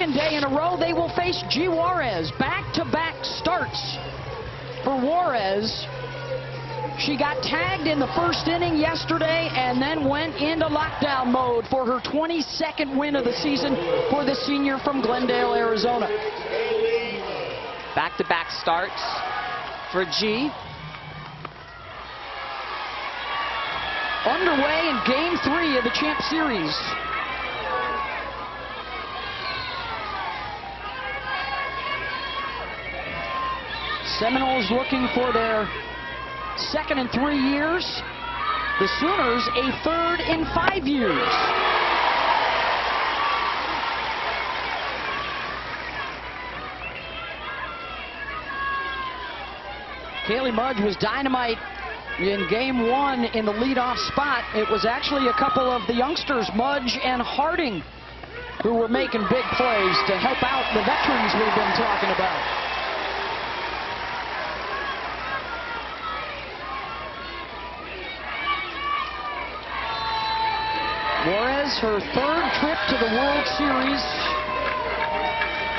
second day in a row, they will face G. Juarez. Back-to-back starts for Juarez. She got tagged in the first inning yesterday and then went into lockdown mode for her 22nd win of the season for the senior from Glendale, Arizona. Back-to-back starts for G. Underway in Game 3 of the Champ Series. Seminoles looking for their second in 3 years. The Sooners a third in 5 years. Kaylee Mudge was dynamite in Game 1 in the leadoff spot. It was actually a couple of the youngsters, Mudge and Harding, who were making big plays to help out the veterans we've been talking about. Juarez, her third trip to the World Series.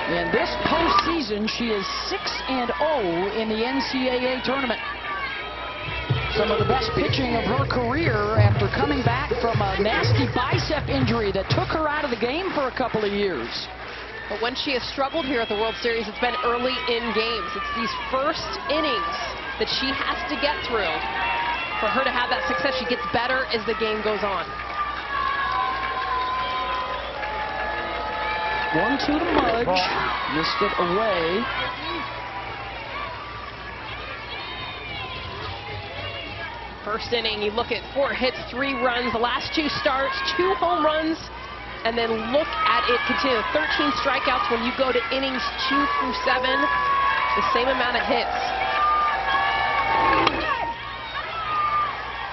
In this postseason, she is 6-0 in the NCAA tournament. Some of the best pitching of her career after coming back from a nasty bicep injury that took her out of the game for a couple of years. But when she has struggled here at the World Series, it's been early in games. It's these first innings that she has to get through. For her to have that success, she gets better as the game goes on. 1-2 to Mudge. Missed it away. First inning, you look at 4 hits, 3 runs. The last 2 starts, 2 home runs. And then look at it continue. 13 strikeouts when you go to innings 2 through 7. The same amount of hits.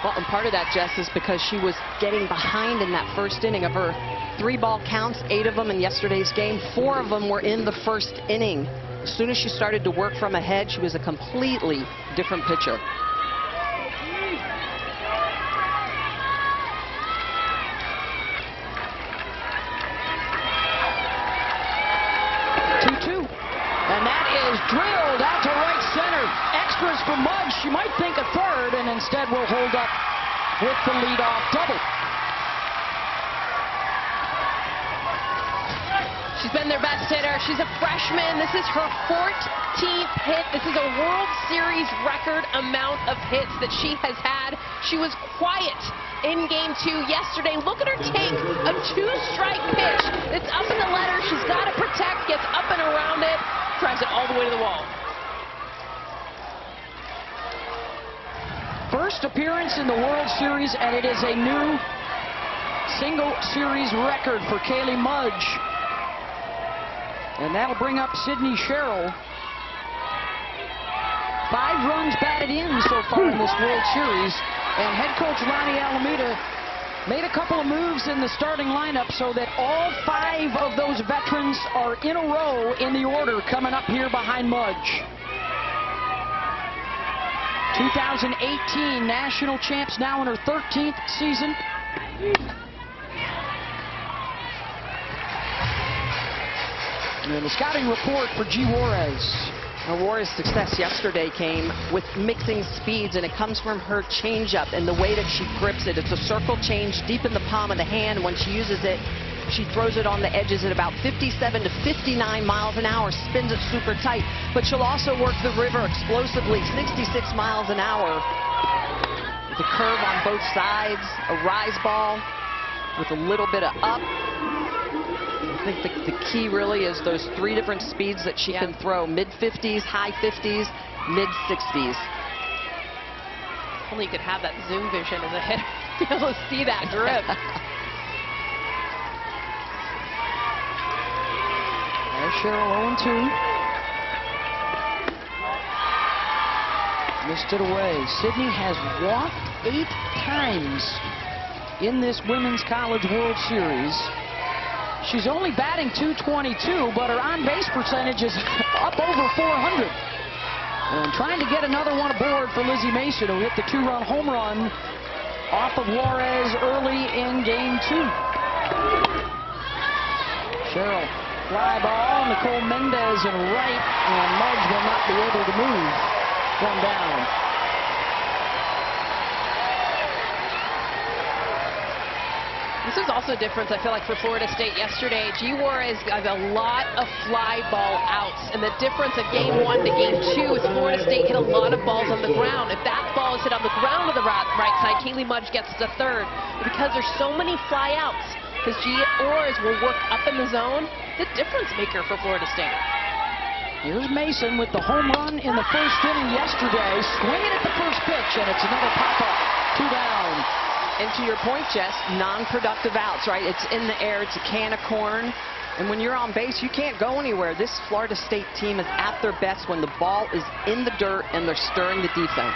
Well, and part of that, Jess, is because she was getting behind in that first inning. Of her 3 ball counts, 8 of them in yesterday's game, 4 of them were in the first inning. As soon as she started to work from ahead, she was a completely different pitcher. And that is drilled out to right center. Extras for Mudge. She might think a third, and instead will hold up with the leadoff double. She's been their best hitter. She's a freshman. This is her 14th hit. This is a World Series record amount of hits that she has had. She was quiet in Game 2 yesterday. Look at her take a 2-strike pitch. It's up in the letter. She's got to protect, gets up and around it, drives it all the way to the wall. First appearance in the World Series, and it is a new single series record for Kaylee Mudge. And that'll bring up Sydney Sherrill. 5 runs batted in so far in this World Series. And head coach Ronnie Alameda made a couple of moves in the starting lineup so that all 5 of those veterans are in a row in the order coming up here behind Mudge. 2018 national champs, now in her 13th season. And the scouting report for G. Juarez. Juarez's success yesterday came with mixing speeds, and it comes from her changeup and the way that she grips it. It's a circle change deep in the palm of the hand. When she uses it, she throws it on the edges at about 57 to 59 miles an hour, spins it super tight. But she'll also work the river explosively, 66 miles an hour. With a curve on both sides, a rise ball with a little bit of up. I think the key really is those 3 different speeds that she can throw. Mid-50s, high 50s, mid-60s. Only you could have that zoom vision as a hitter, be able to see that drip. There's Sherrill 0-2. Missed it away. Sydney has walked 8 times in this Women's College World Series. She's only batting .222, but her on-base percentage is up over .400. And trying to get another one aboard for Lizzie Mason, who hit the 2-run home run off of Juarez early in Game 2. Sherrill Fly ball, Nicole Mendez and right, and Mudge will not be able to move. One down. This is also a difference, I feel like, for Florida State yesterday. G. Juarez got a lot of fly ball outs, and the difference of game 1 to game 2 is Florida State hit a lot of balls on the ground. If that ball is hit on the ground of the right side, Kaylee Mudge gets to third. But because there's so many fly outs, because G. Juarez will work up in the zone, the difference maker for Florida State. Here's Mason with the home run in the first inning yesterday, swinging at the first pitch, and it's another pop-up. 2 down. And to your point, Jess, non-productive outs, right? It's in the air, it's a can of corn. And when you're on base, you can't go anywhere. This Florida State team is at their best when the ball is in the dirt and they're stirring the defense.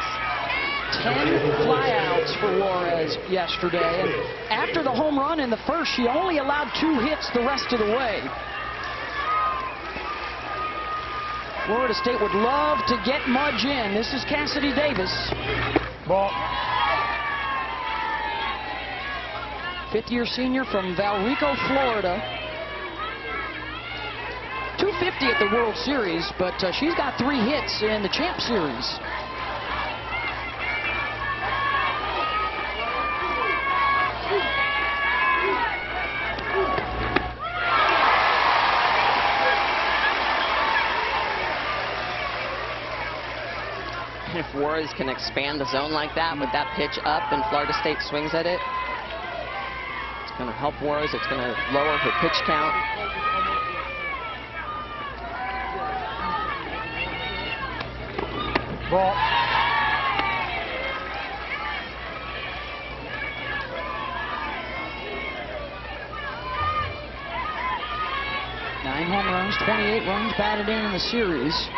10 flyouts for Juarez yesterday. And after the home run in the first, she only allowed 2 hits the rest of the way. Florida State would love to get Mudge in. This is Cassidy Davis. Ball. Fifth-year senior from Valrico, Florida. 250 at the World Series, but she's got 3 hits in the Champ Series. If Juarez can expand the zone like that with that pitch up and Florida State swings at it, it's going to help Juarez. It's going to lower her pitch count. Ball. Nine home runs, 28 runs batted in the series.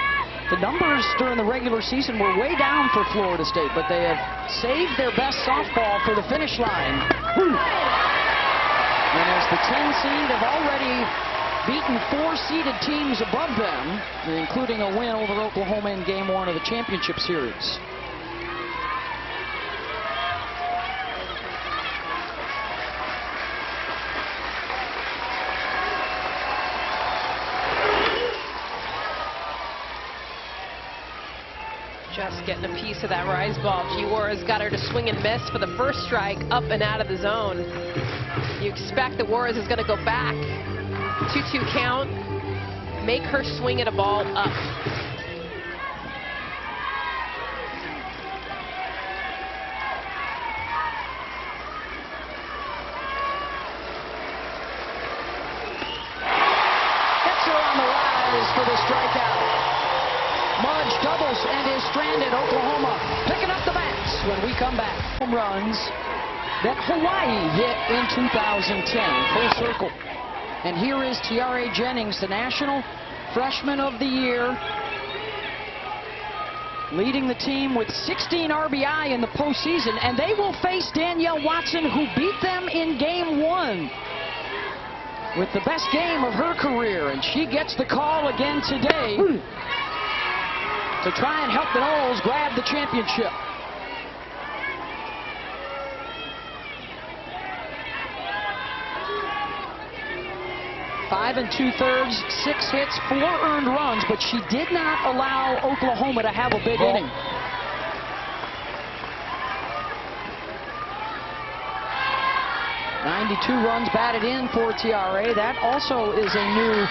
The numbers during the regular season were way down for Florida State, but they have saved their best softball for the finish line. And as the 10 seed have already beaten 4 seeded teams above them, including a win over Oklahoma in Game 1 of the championship series. Just getting a piece of that rise ball. G. Juarez got her to swing and miss for the first strike, up and out of the zone. You expect that Juarez is going to go back. 2-2 count. Make her swing at a ball up. Gets her on the rise for the strikeout. Mudge doubles and is stranded. Oklahoma picking up the bats when we come back. Home runs that Hawaii hit in 2010. Full circle. And here is Tiare Jennings, the National Freshman of the Year, leading the team with 16 RBI in the postseason. And they will face Danielle Watson, who beat them in Game 1 with the best game of her career. And she gets the call again today to try and help the Noles grab the championship. 5 2/3, 6 hits, 4 earned runs, but she did not allow Oklahoma to have a big inning. .92 runs batted in for Tiare. That also is a new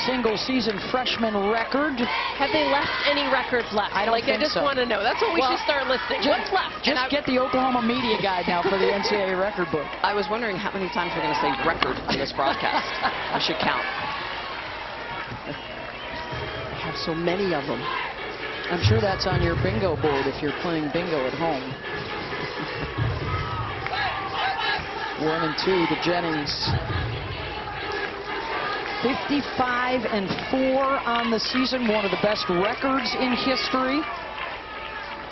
single-season freshman record. Have they left any records left? I don't think so. I just want to know. That's what we should start listing. What's left? Just get the Oklahoma Media Guide now for the NCAA record book. I was wondering how many times we're going to say record on this broadcast. I should count. I have so many of them. I'm sure that's on your bingo board if you're playing bingo at home. 1 and 2 to Jennings. 55-4 on the season, one of the best records in history.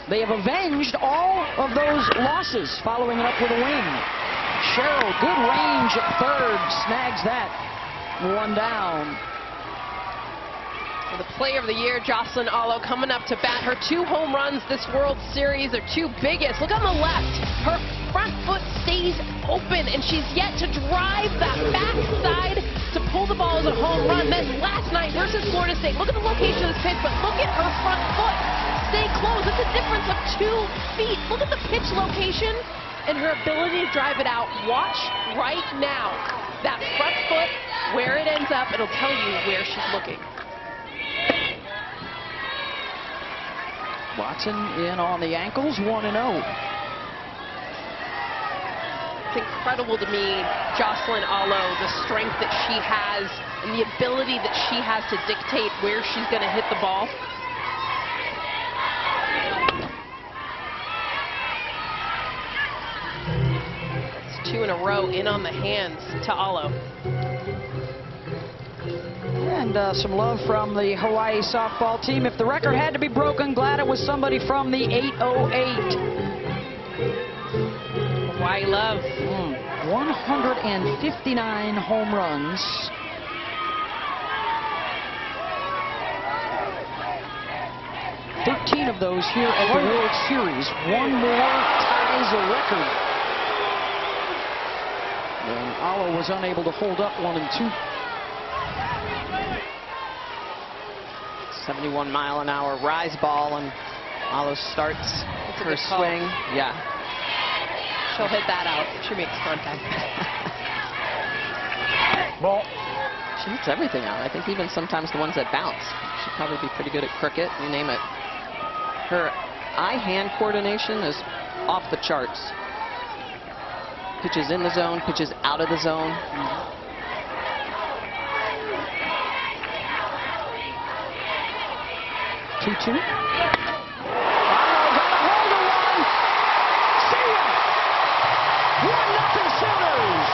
They have avenged all of those losses, following it up with a win. Sherrill, good range at third, snags that. 1 down. The player of the year, Jocelyn Alo, coming up to bat. Her 2 home runs this World Series are 2 biggest. Look on the left. Her front foot stays open, and she's yet to drive that backside to pull the ball as a home run. Then last night versus Florida State, look at the location of this pitch, but look at her front foot. Stay close. It's a difference of 2 feet. Look at the pitch location and her ability to drive it out. Watch right now. That front foot, where it ends up, it'll tell you where she's looking. Watson in on the ankles, 1-0. It's incredible to me, Jocelyn Alo, the strength that she has and the ability that she has to dictate where she's going to hit the ball. It's 2 in a row in on the hands to Alo. And some love from the Hawaii softball team. If the record had to be broken, glad it was somebody from the 808. Hawaii love. 159 home runs. $13 of those here at the World Series. One more ties a record. And Alo was unable to hold up 1 and 2. 71-mile-an-hour rise ball, and Alo starts her swing. Yeah. She'll hit that out if she makes contact. Ball. She hits everything out. I think even sometimes the ones that bounce. She'd probably be pretty good at cricket, you name it. Her eye-hand coordination is off the charts. Pitches in the zone, pitches out of the zone. 2-2. Alo got a hold of one. See ya. 1-0 Sooners.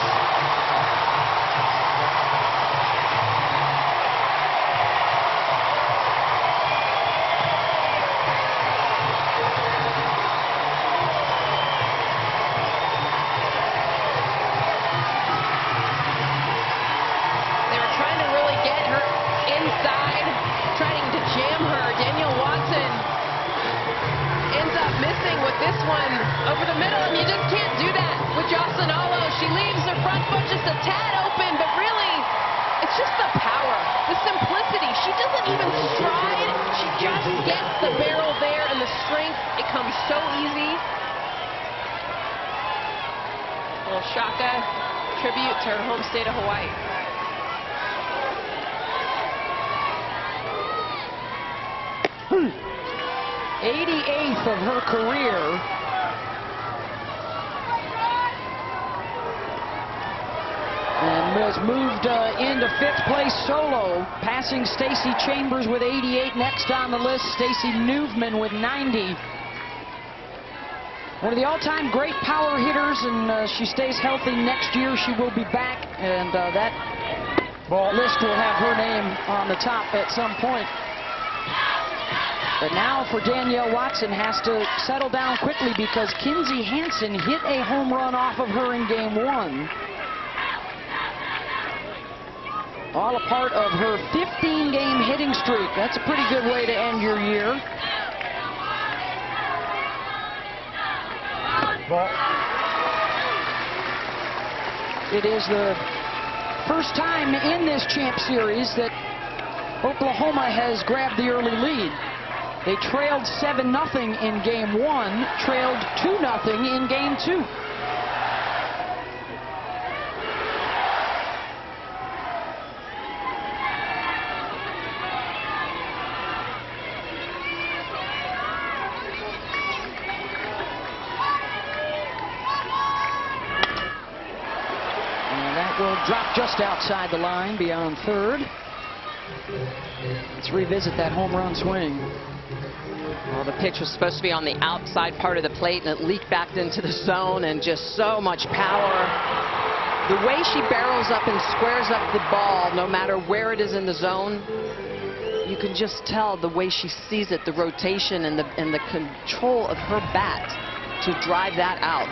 They were trying to really get her inside, trying to jam her. Danielle Watson ends up missing with this one over the middle, and you just can't do that with Jocelyn Alo. She leaves her front foot just a tad open, but really, it's just the power, the simplicity. She doesn't even stride. She just gets the barrel there, and the strength, it comes so easy. A little Shaka tribute to her home state of Hawaii. 88th of her career. And has moved into 5th place solo, passing Stacy Chambers with 88. Next on the list, Stacy Newman with 90. One of the all-time great power hitters, and she stays healthy next year. She will be back, and that list will have her name on the top at some point. But now for Danielle Watson, has to settle down quickly because Kinsey Hansen hit a home run off of her in game 1. All a part of her 15-game hitting streak. That's a pretty good way to end your year. Ball. It is the first time in this Champ Series that Oklahoma has grabbed the early lead. They trailed 7-0 in game 1, trailed 2-0 in game 2. And that will drop just outside the line beyond third. Let's revisit that home run swing. Well, the pitch was supposed to be on the outside part of the plate, and it leaked back into the zone, and just so much power. The way she barrels up and squares up the ball, no matter where it is in the zone, you can just tell the way she sees it, the rotation and the control of her bat to drive that out.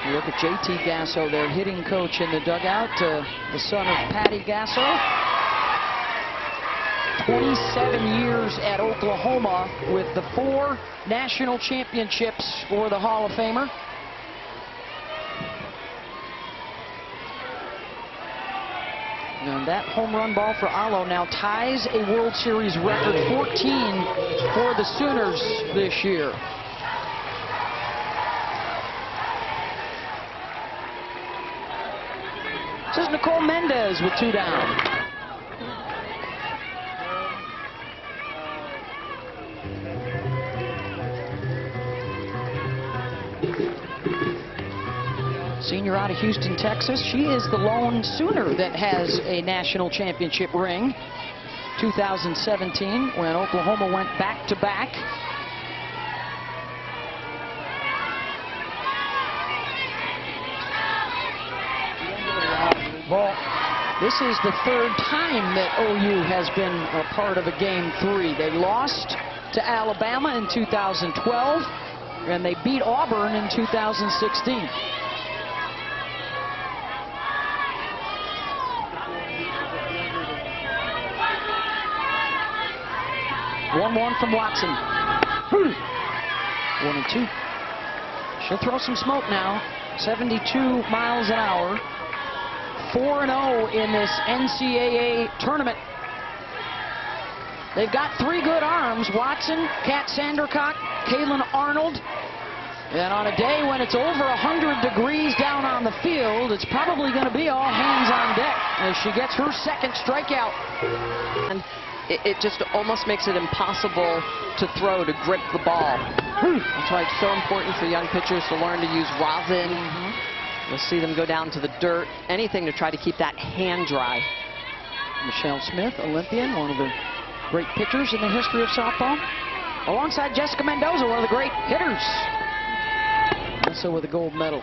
You look at JT Gasso, their hitting coach in the dugout, the son of Patty Gasso. 27 years at Oklahoma with the 4 national championships for the Hall of Famer. And that home run ball for Alo now ties a World Series record, 14 for the Sooners this year. This is Nicole Mendez with 2 down. Senior out of Houston, Texas. She is the lone Sooner that has a national championship ring. 2017, when Oklahoma went back-to-back. Ball. This is the 3rd time that OU has been a part of a Game 3. They lost to Alabama in 2012, and they beat Auburn in 2016. 1-1 from Watson. 1-2. She'll throw some smoke now. 72 miles an hour. 4-0 in this NCAA tournament. They've got 3 good arms. Watson, Kat Sandercock, Kaylin Arnold. And on a day when it's over 100 degrees down on the field, it's probably going to be all hands on deck as she gets her 2nd strikeout. And it just almost makes it impossible to throw, to grip the ball. That's why it's so important for young pitchers to learn to use rosin. You'll see them go down to the dirt, anything to try to keep that hand dry. Michelle Smith, Olympian, one of the great pitchers in the history of softball, alongside Jessica Mendoza, one of the great hitters, also with a gold medal.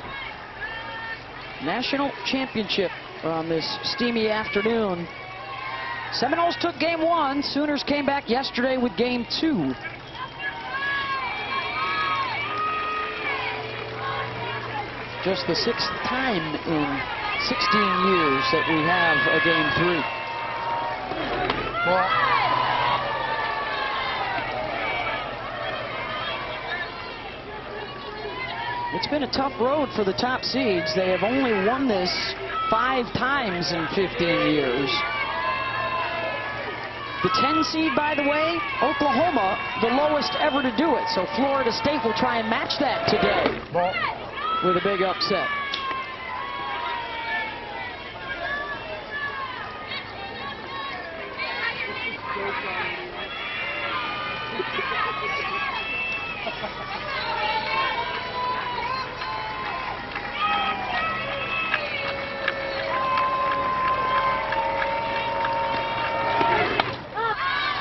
National championship on this steamy afternoon. Seminoles took Game 1. Sooners came back yesterday with Game 2. Just the 6th time in 16 years that we have a Game 3. Well, it's been a tough road for the top seeds. They have only won this 5 times in 15 years. The 10 seed, by the way, Oklahoma, the lowest ever to do it. So Florida State will try and match that today with a big upset.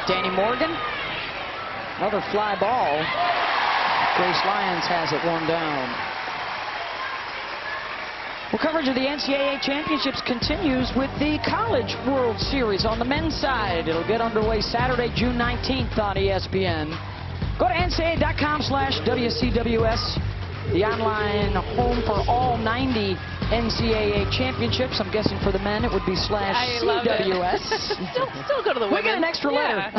Danny Morgan, another fly ball. Grace Lyons has it 1 down. Well, coverage of the NCAA championships continues with the College World Series on the men's side. It'll get underway Saturday, June 19th on ESPN. Go to ncaa.com/WCWS, the online home for all 90 NCAA championships. I'm guessing for the men it would be /CWS. still go to the women. We get an extra letter.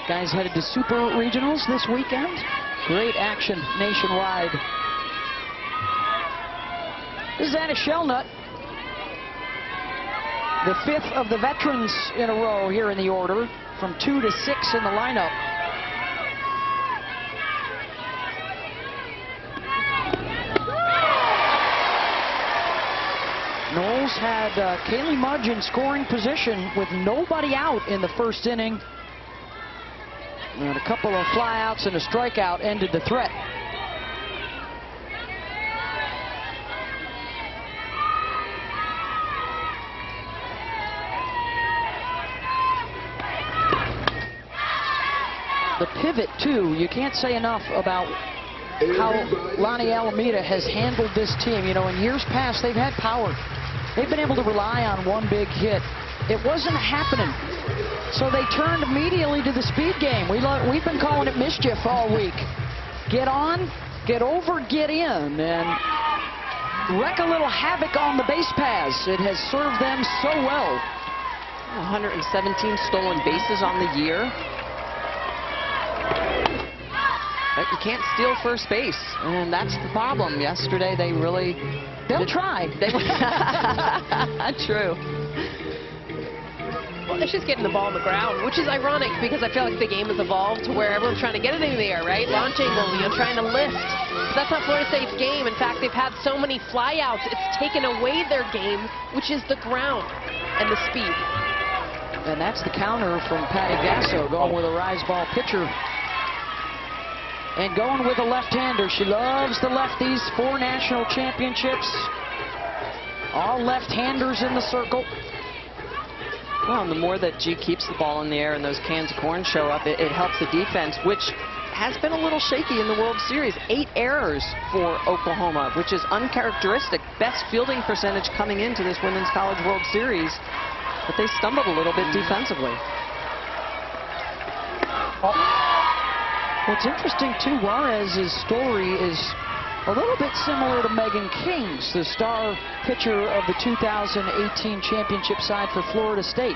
Guys headed to Super Regionals this weekend. Great action nationwide. This is Anna Shellnut, the 5th of the veterans in a row here in the order, from 2 to 6 in the lineup. Knowles had Kaylee Mudge in scoring position with nobody out in the 1st inning. And a couple of flyouts and a strikeout ended the threat. The pivot, too, you can't say enough about how Lonnie Alameda has handled this team. You know, in years past, they've had power. They've been able to rely on one big hit. It wasn't happening. So they turned immediately to the speed game. We've been calling it mischief all week. Get on, get over, get in, and wreak a little havoc on the base paths. It has served them so well. 117 stolen bases on the year. But you can't steal first base, and that's the problem. Yesterday, they really... They'll try. True. Well, it's just getting the ball on the ground, which is ironic because I feel like the game has evolved to where everyone's trying to get it in the air, right? Launch angles, trying to lift. That's not Florida State's game. In fact, they've had so many flyouts, it's taken away their game, which is the ground and the speed. And that's the counter from Patty Gasso, going with a rise ball pitcher. And going with a left-hander. She loves the lefties. 4 national championships. All left-handers in the circle. Well, and the more that G keeps the ball in the air and those cans of corn show up, it helps the defense, which has been a little shaky in the World Series. 8 errors for Oklahoma, which is uncharacteristic. Best fielding percentage coming into this Women's College World Series. But they stumbled a little bit defensively. What's interesting, too, Juarez's story is a little bit similar to Megan King's, the star pitcher of the 2018 championship side for Florida State.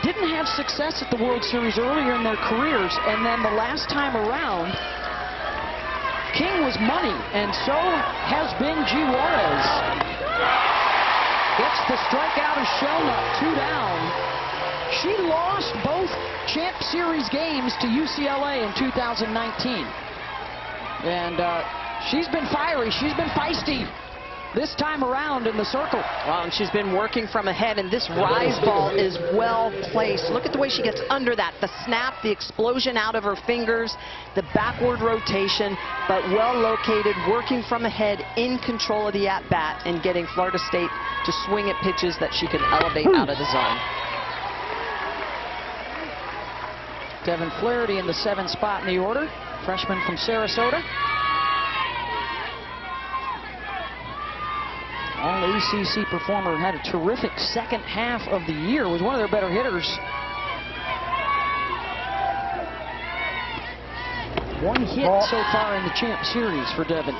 Didn't have success at the World Series earlier in their careers, and then the last time around, King was money, and so has been G. Juarez. Gets the strikeout of Shelnutt, 2 down. She lost both Champ Series games to UCLA in 2019. And she's been fiery. She's been feisty this time around in the circle. Well, and she's been working from ahead, and this rise ball is well placed. Look at the way she gets under that. The snap, the explosion out of her fingers, the backward rotation, but well located, working from ahead, in control of the at-bat, and getting Florida State to swing at pitches that she can elevate out of the zone. Devin Flaherty in the 7th spot in the order, freshman from Sarasota. All-ACC performer, had a terrific second half of the year, was one of their better hitters. 1 hit so far in the Champ Series for Devin.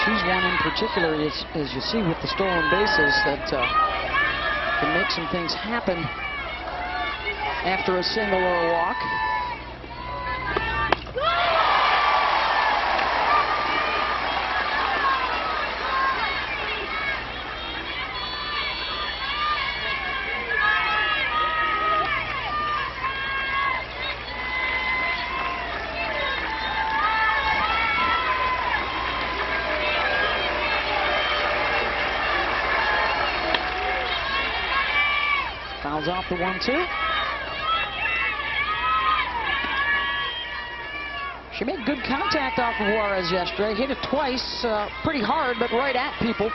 She's one in particular, as you see with the stolen bases, that can make some things happen after a single or a walk. Fouls off the 1-2. She made good contact off of Juarez yesterday. Hit it twice, pretty hard, but right at people.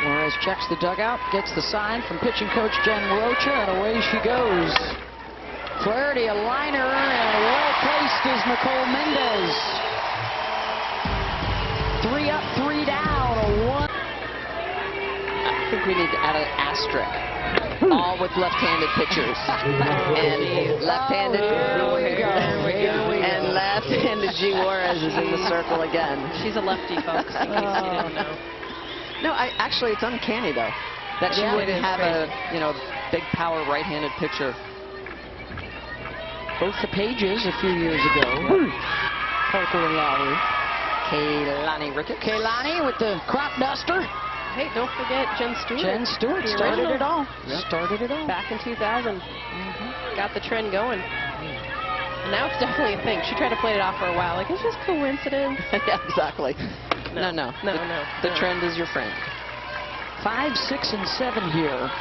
Juarez checks the dugout, gets the sign from pitching coach Jen Rocha, and away she goes. Flaherty, a liner, and well placed is Nicole Mendez. 3 up, 3 down, a 1. I think we need to add an asterisk. All with left-handed pitchers. And left-handed. And left-handed G. Juarez is in the circle again. She's a lefty, folks, in case you didn't know. No, actually, it's uncanny, though, that she wouldn't have a, big power right-handed pitcher. Both the Pages a few years ago. Parker and Lowry. Kaylani Ricketts. Kaylani with the crop duster. Hey, don't forget Jen Stewart. Jen Stewart started it all. Yep. Started it all. Back in 2000. Got the trend going. And now it's definitely a thing. She tried to play it off for a while. Like, it's just coincidence. Yeah, exactly. No. The trend is your friend. 5, 6, and 7 here.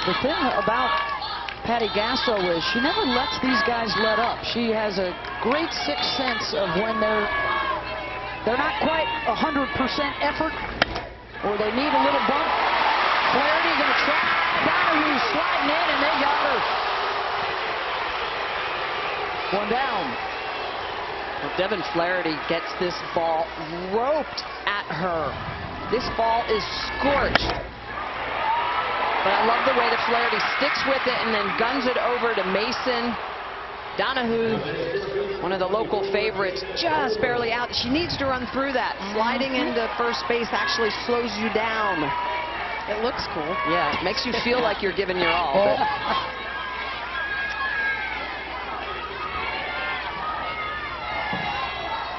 The thing about Patty Gasso is she never lets these guys let up. She has a great sixth sense of when they're they're not quite 100% effort, or they need a little bump. Flaherty going to try. Donahue sliding in, and they got her. One down. Well, Devin Flaherty gets this ball roped at her. This ball is scorched. But I love the way that Flaherty sticks with it and then guns it over to Mason. Donahue, one of the local favorites, just barely out. She needs to run through that. Sliding into first base actually slows you down. It looks cool. Yeah, it makes you feel like you're giving your all.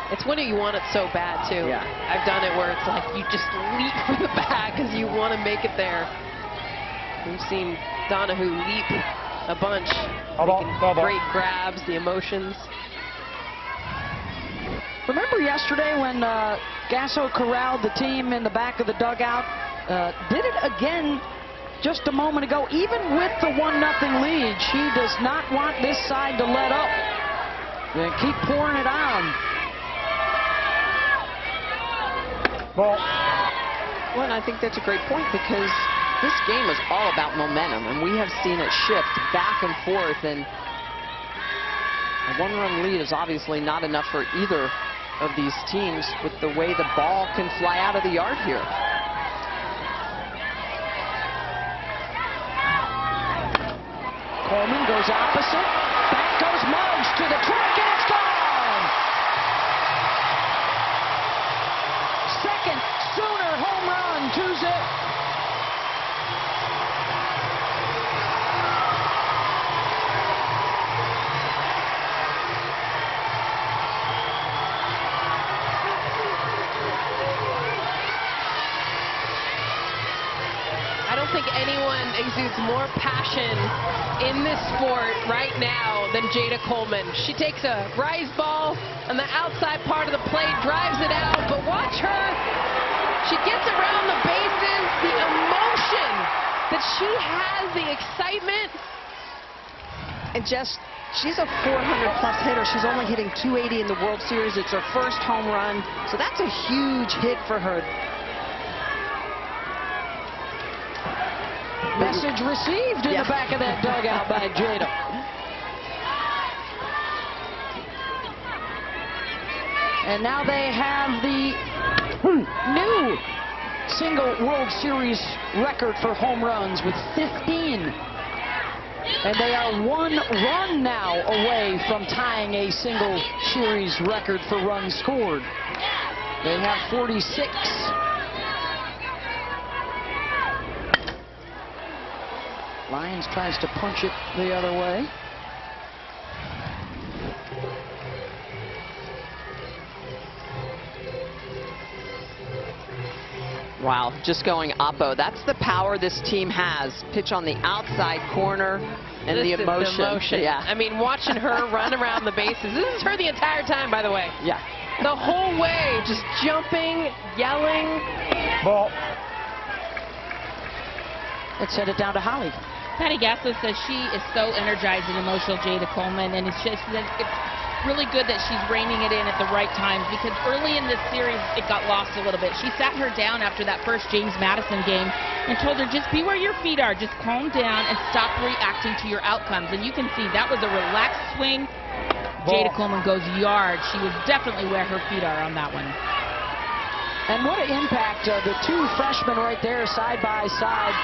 It's when you want it so bad, too. Yeah. I've done it where it's like you just leap for the bag because you want to make it there. We've seen Donahue leap a bunch. Making great grabs, the emotions. Remember yesterday when Gasso corralled the team in the back of the dugout? Did it again just a moment ago. Even with the 1-0 lead, she does not want this side to let up. And keep pouring it on. Well, and I think that's a great point because this game is all about momentum, and we have seen it shift back and forth, and a 1-run lead is obviously not enough for either of these teams with the way the ball can fly out of the yard here. Coleman goes opposite. Back goes Muggs to the track, and it's gone! Second Sooner home run, 2-zip. I don't think anyone exudes more passion in this sport right now than Jayda Coleman. She takes a rise ball on the outside part of the plate, drives it out, but watch her. She gets around the bases, the emotion that she has, the excitement. And just, she's a 400-plus hitter. She's only hitting 280 in the World Series. It's her first home run, so that's a huge hit for her. Message received in the back of that dugout by Jayda. And now they have the new single World Series record for home runs with 15. And they are 1 run now away from tying a single series record for runs scored. They have 46. Lyons tries to punch it the other way. Wow, just going oppo. That's the power this team has. Pitch on the outside corner and the emotion. Yeah. I mean, watching her run around the bases. This is her the entire time, by the way. Yeah. The whole way, just jumping, yelling. Ball. Let's send it down to Holly. Patty Gasso says she is so energized and emotional, Jayda Coleman, and it's just that it's really good that she's reining it in at the right times because early in this series it got lost a little bit. She sat her down after that first James Madison game and told her just be where your feet are, just calm down and stop reacting to your outcomes. And you can see that was a relaxed swing. Jayda Coleman goes yard. She was definitely where her feet are on that one. And what an impact, the two freshmen right there side by side.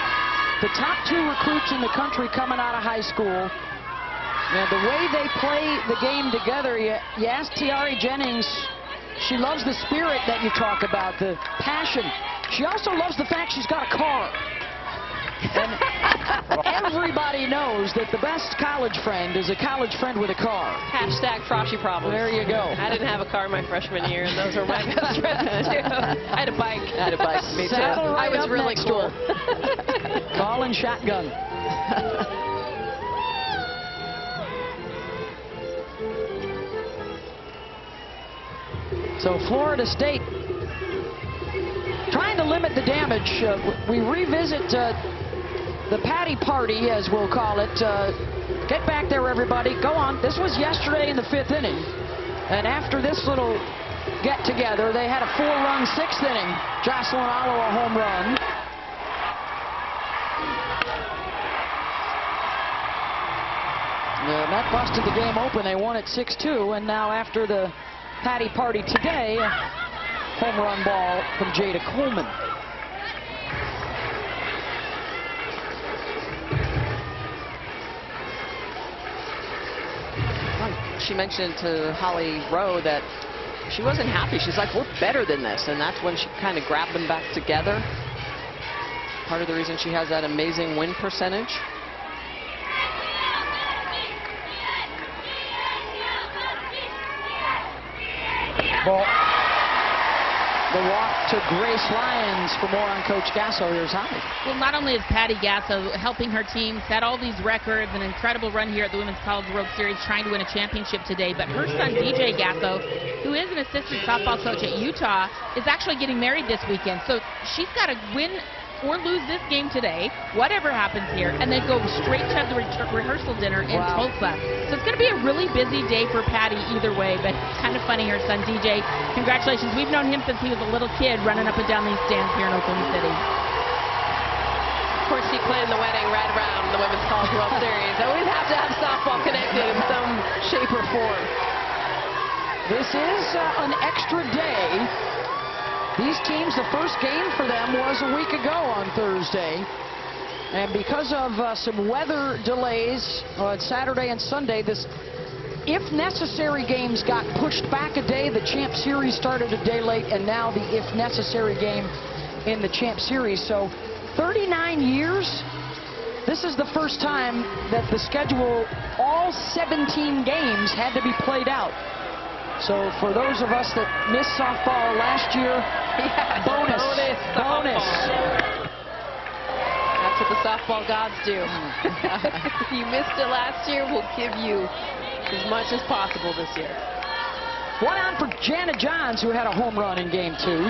The top 2 recruits in the country coming out of high school. And the way they play the game together, you ask Tiare Jennings, she loves the spirit that you talk about, the passion. She also loves the fact she's got a car. And everybody knows that the best college friend is a college friend with a car. Hashtag Frosty problems. There you go. I didn't have a car my freshman year, and those were my best friends, too. I had a bike. I had a bike. Me too. Right, I was really cool. Calling shotgun. So Florida State trying to limit the damage. We revisit the Patty Party, as we'll call it. Get back there, everybody. Go on. This was yesterday in the 5th inning. And after this little get together. They had a 4-run 6th inning. Jocelyn Alo a home run. The Met busted the game open. They won it 6-2, and now after the Patty party today, a home run ball from Jada Coleman. She mentioned to Holly Rowe that she wasn't happy. She's like, we're better than this, and that's when she kind of grabbed them back together. Part of the reason she has that amazing win percentage. Ball. The walk to Grace Lyons. For more on Coach Gasso, here's Holly. Well, not only is Patty Gasso helping her team set all these records, an incredible run here at the Women's College World Series, trying to win a championship today, but her son, DJ Gasso, who is an assistant softball coach at Utah, is actually getting married this weekend. So she's got to win or lose this game today, whatever happens here, and then go straight to the rehearsal dinner in Tulsa. So it's going to be a really busy day for Patty either way, but it's kind of funny. Her son, DJ, congratulations. We've known him since he was a little kid running up and down these stands here in Oklahoma City. Of course, he played in the wedding right around the Women's College World Series. Always have to have softball connected in some shape or form. This is an extra day. These teams, the first game for them was a week ago on Thursday. And because of some weather delays on Saturday and Sunday, this if necessary games got pushed back a day. The Champ Series started a day late, and now the if necessary game in the Champ Series. So 39 years, this is the first time that the schedule, all 17 games had to be played out. So for those of us that missed softball last year, bonus. That's what the softball gods do. You missed it last year, we'll give you as much as possible this year. One on for Jana Johns, who had a home run in game 2.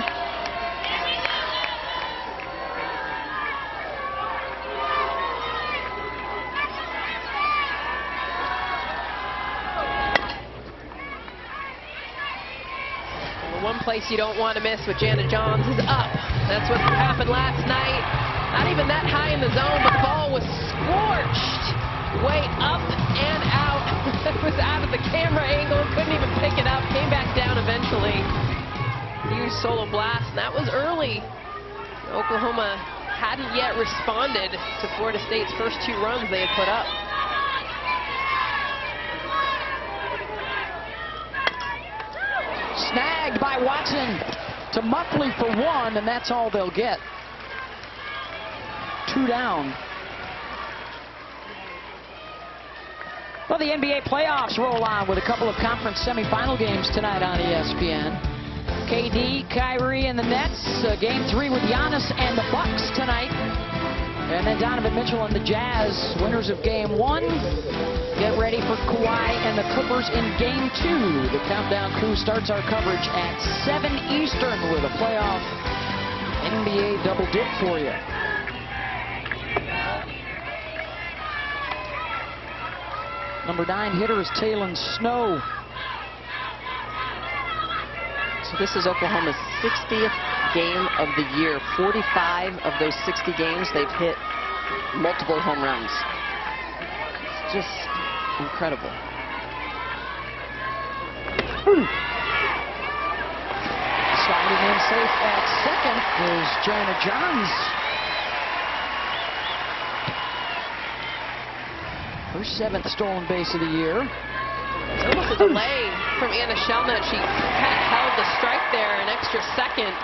One place you don't want to miss with Jana Johns is up. That's what happened last night. Not even that high in the zone, but the ball was scorched way up and out. It was out of the camera angle, couldn't even pick it up, came back down eventually. Huge solo blast, and that was early. Oklahoma hadn't yet responded to Florida State's first 2 runs they had put up. Snagged by Watson to Muffley for 1, and that's all they'll get. 2 down. Well, the NBA playoffs roll on with a couple of conference semifinal games tonight on ESPN. KD, Kyrie, and the Nets. Game 3 with Giannis and the Bucks tonight. And then Donovan Mitchell and the Jazz, winners of Game 1. Get ready for Kawhi and the Clippers in Game 2. The Countdown crew starts our coverage at 7 Eastern with a playoff NBA double dip for you. Number 9 hitter is Taylon Snow. So this is Oklahoma's 60th game of the year. 45 of those 60 games, they've hit multiple home runs. It's just incredible. Sliding in safe at second is Jana Johns. Her 7th stolen base of the year. It's almost a delay from Anna Shelnut. She had held the strike there an extra second.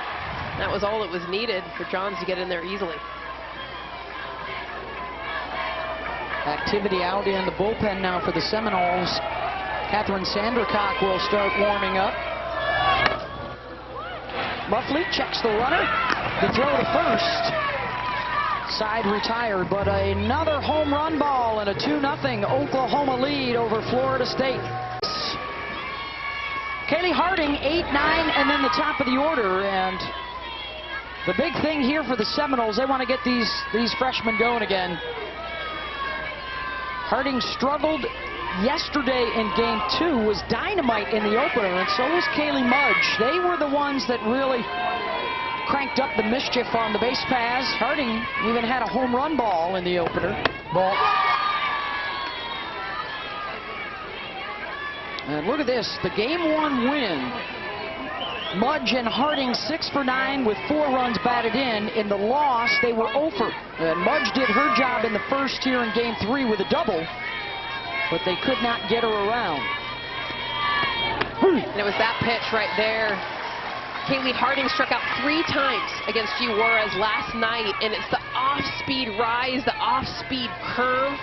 That was all that was needed for Johns to get in there easily. Activity out in the bullpen now for the Seminoles. Catherine Sandercock will start warming up. Muffley checks the runner. The throw to first. Side retired, but another home run ball and a 2-0 Oklahoma lead over Florida State. Kaylee Harding, 8-9, and then the top of the order. And the big thing here for the Seminoles, they want to get these freshmen going again. Harding struggled yesterday in Game 2 was dynamite in the opener, and so was Kaylee Mudge. They were the ones that really cranked up the mischief on the base paths. Harding even had a home run ball in the opener. Ball. And look at this, the Game 1 win. Mudge and Harding 6 for 9 with 4 runs batted in. In the loss, they were 0 for. And Mudge did her job in the first here in Game 3 with a double, but they could not get her around. And it was that pitch right there. Kaylee Harding struck out 3 times against G. Juarez last night, and it's the off-speed rise, the off-speed curve,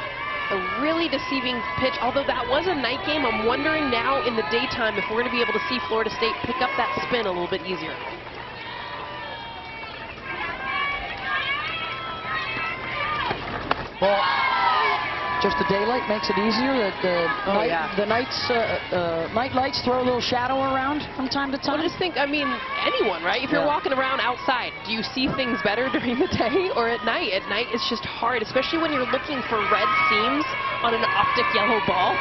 a really deceiving pitch. Although that was a night game, I'm wondering now in the daytime if we're going to be able to see Florida State pick up that spin a little bit easier. Well, just the daylight makes it easier. The night lights throw a little shadow around from time to time. I just think, I mean, anyone, right? If you're walking around outside, do you see things better during the day or at night? At night, it's just hard, especially when you're looking for red seams on an optic yellow ball.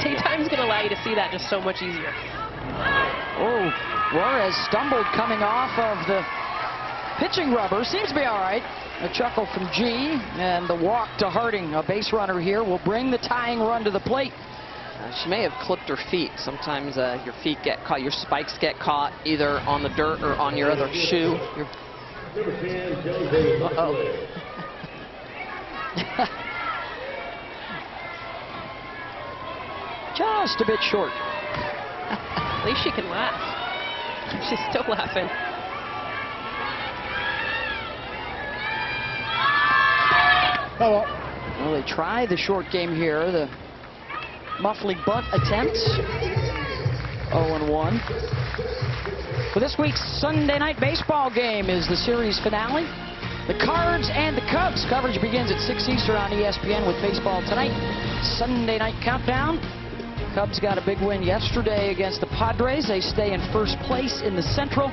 Daytime's going to allow you to see that just so much easier. Oh, Juarez stumbled coming off of the pitching rubber. Seems to be all right. A chuckle from G, and the walk to Harding, a base runner here, will bring the tying run to the plate. She may have clipped her feet. Sometimes your feet get caught, your spikes get caught either on the dirt or on your other shoe. Uh-oh. Just a bit short. At least she can laugh. She's still laughing. Well, they try the short game here. The Muffley bunt attempts. 0-1. For this week's Sunday night baseball game is the series finale. The Cards and the Cubs. Coverage begins at 6 Eastern on ESPN with baseball tonight. Sunday night countdown. Cubs got a big win yesterday against the Padres. They stay in first place in the Central.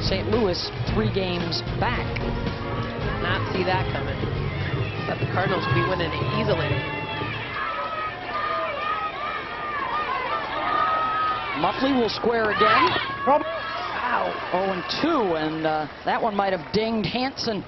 St. Louis 3 games back. Did not see that coming. Thought the Cardinals would be winning it easily. Muffley will square again. Wow. 0-2, and that one might have dinged Hansen.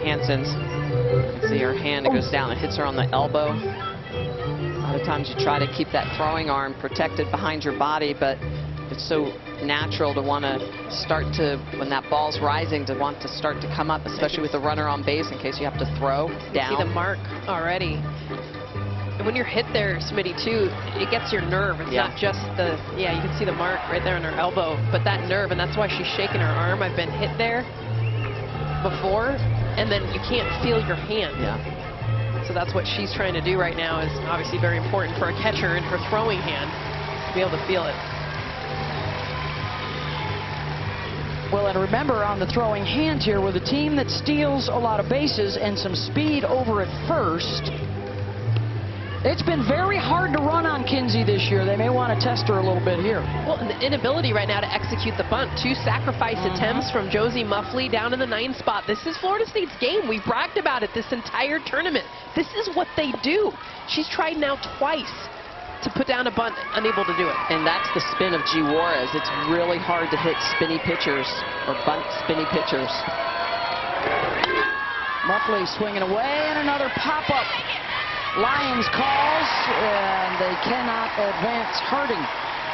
Hansen's, you can see her hand, it goes down and hits her on the elbow. A lot of times you try to keep that throwing arm protected behind your body, but it's so natural to want to start to, when that ball's rising, to want to start to come up, especially with the runner on base in case you have to throw down. You see the mark already. And when you're hit there, Smitty, too, it gets your nerve. It's not just the, you can see the mark right there on her elbow, but that nerve, and that's why she's shaking her arm. I've been hit there before, and then you can't feel your hand. So that's what she's trying to do right now, is obviously very important for a catcher in her throwing hand to be able to feel it. Well, and remember, on the throwing hand here, with a team that steals a lot of bases and some speed over at first, it's been very hard to run on Kinsey this year. They may want to test her a little bit here. Well, and the inability right now to execute the bunt. 2 sacrifice attempts from Josie Muffley down in the 9th spot. This is Florida State's game. We've bragged about it this entire tournament. This is what they do. She's tried now twice to put down a bunt, unable to do it. And that's the spin of G. Juarez. It's really hard to hit spinny pitchers or bunt spinny pitchers. Muffley swinging away, and another pop-up. Lions calls, and they cannot advance. Harding,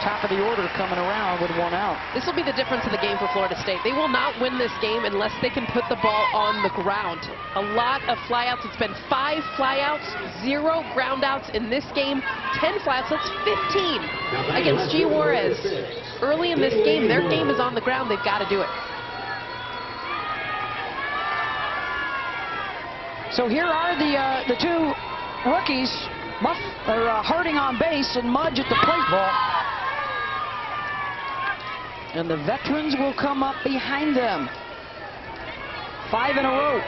top of the order, coming around with 1 out. This will be the difference in the game for Florida State. They will not win this game unless they can put the ball on the ground. A lot of flyouts. It's been 5 flyouts, 0 groundouts in this game. 10 flyouts. That's 15 against G. Juarez. Early in this game, their game is on the ground. They've got to do it. So here are the 2 rookies, Harding on base and Mudge at the plate. And the veterans will come up behind them. 5 in a row.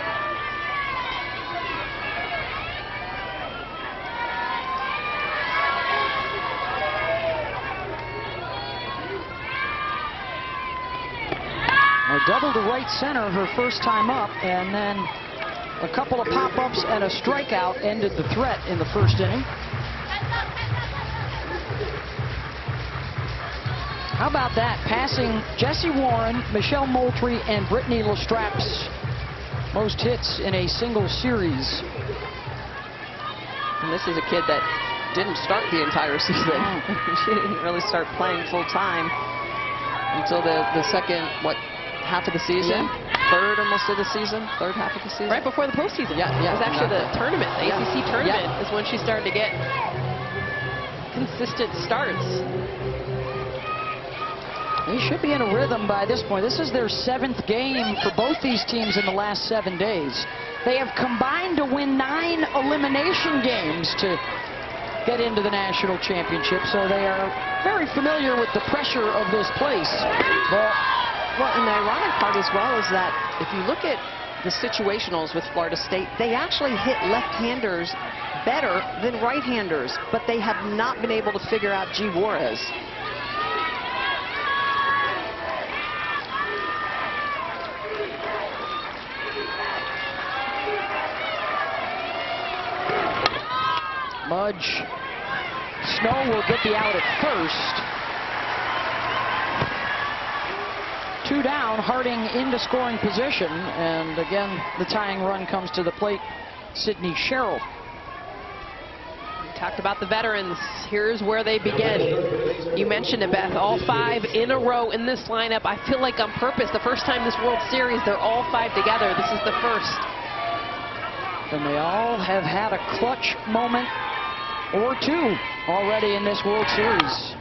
double to right center her first time up, and then a couple of pop-ups and a strikeout ended the threat in the first inning. How about that? Passing Jessie Warren, Michelle Moultrie, and Brittany Lestrap's most hits in a single series. And this is a kid that didn't start the entire season. She didn't really start playing full time until the second, half of the season? Yeah. Third almost of the season? Third half of the season? Right before the postseason. Yeah. It was actually the tournament, the Yeah. ACC tournament Yeah. is when she started to get consistent starts. They should be in a rhythm by this point. This is their 7th game for both these teams in the last 7 days. They have combined to win 9 elimination games to get into the national championship, so they are very familiar with the pressure of this place. Well, and the ironic part as well is that if you look at the situationals with Florida State, they actually hit left-handers better than right-handers, but they have not been able to figure out G. Juarez. Mudge. Snow will get the out at first. 2 down, Harding into scoring position, and again the tying run comes to the plate. Sydney Sherrill. We talked about the veterans. Here's where they begin. You mentioned it, Beth, all 5 in a row in this lineup. I feel like on purpose, the first time this World Series, they're all 5 together. This is the first. And they all have had a clutch moment or 2 already in this World Series.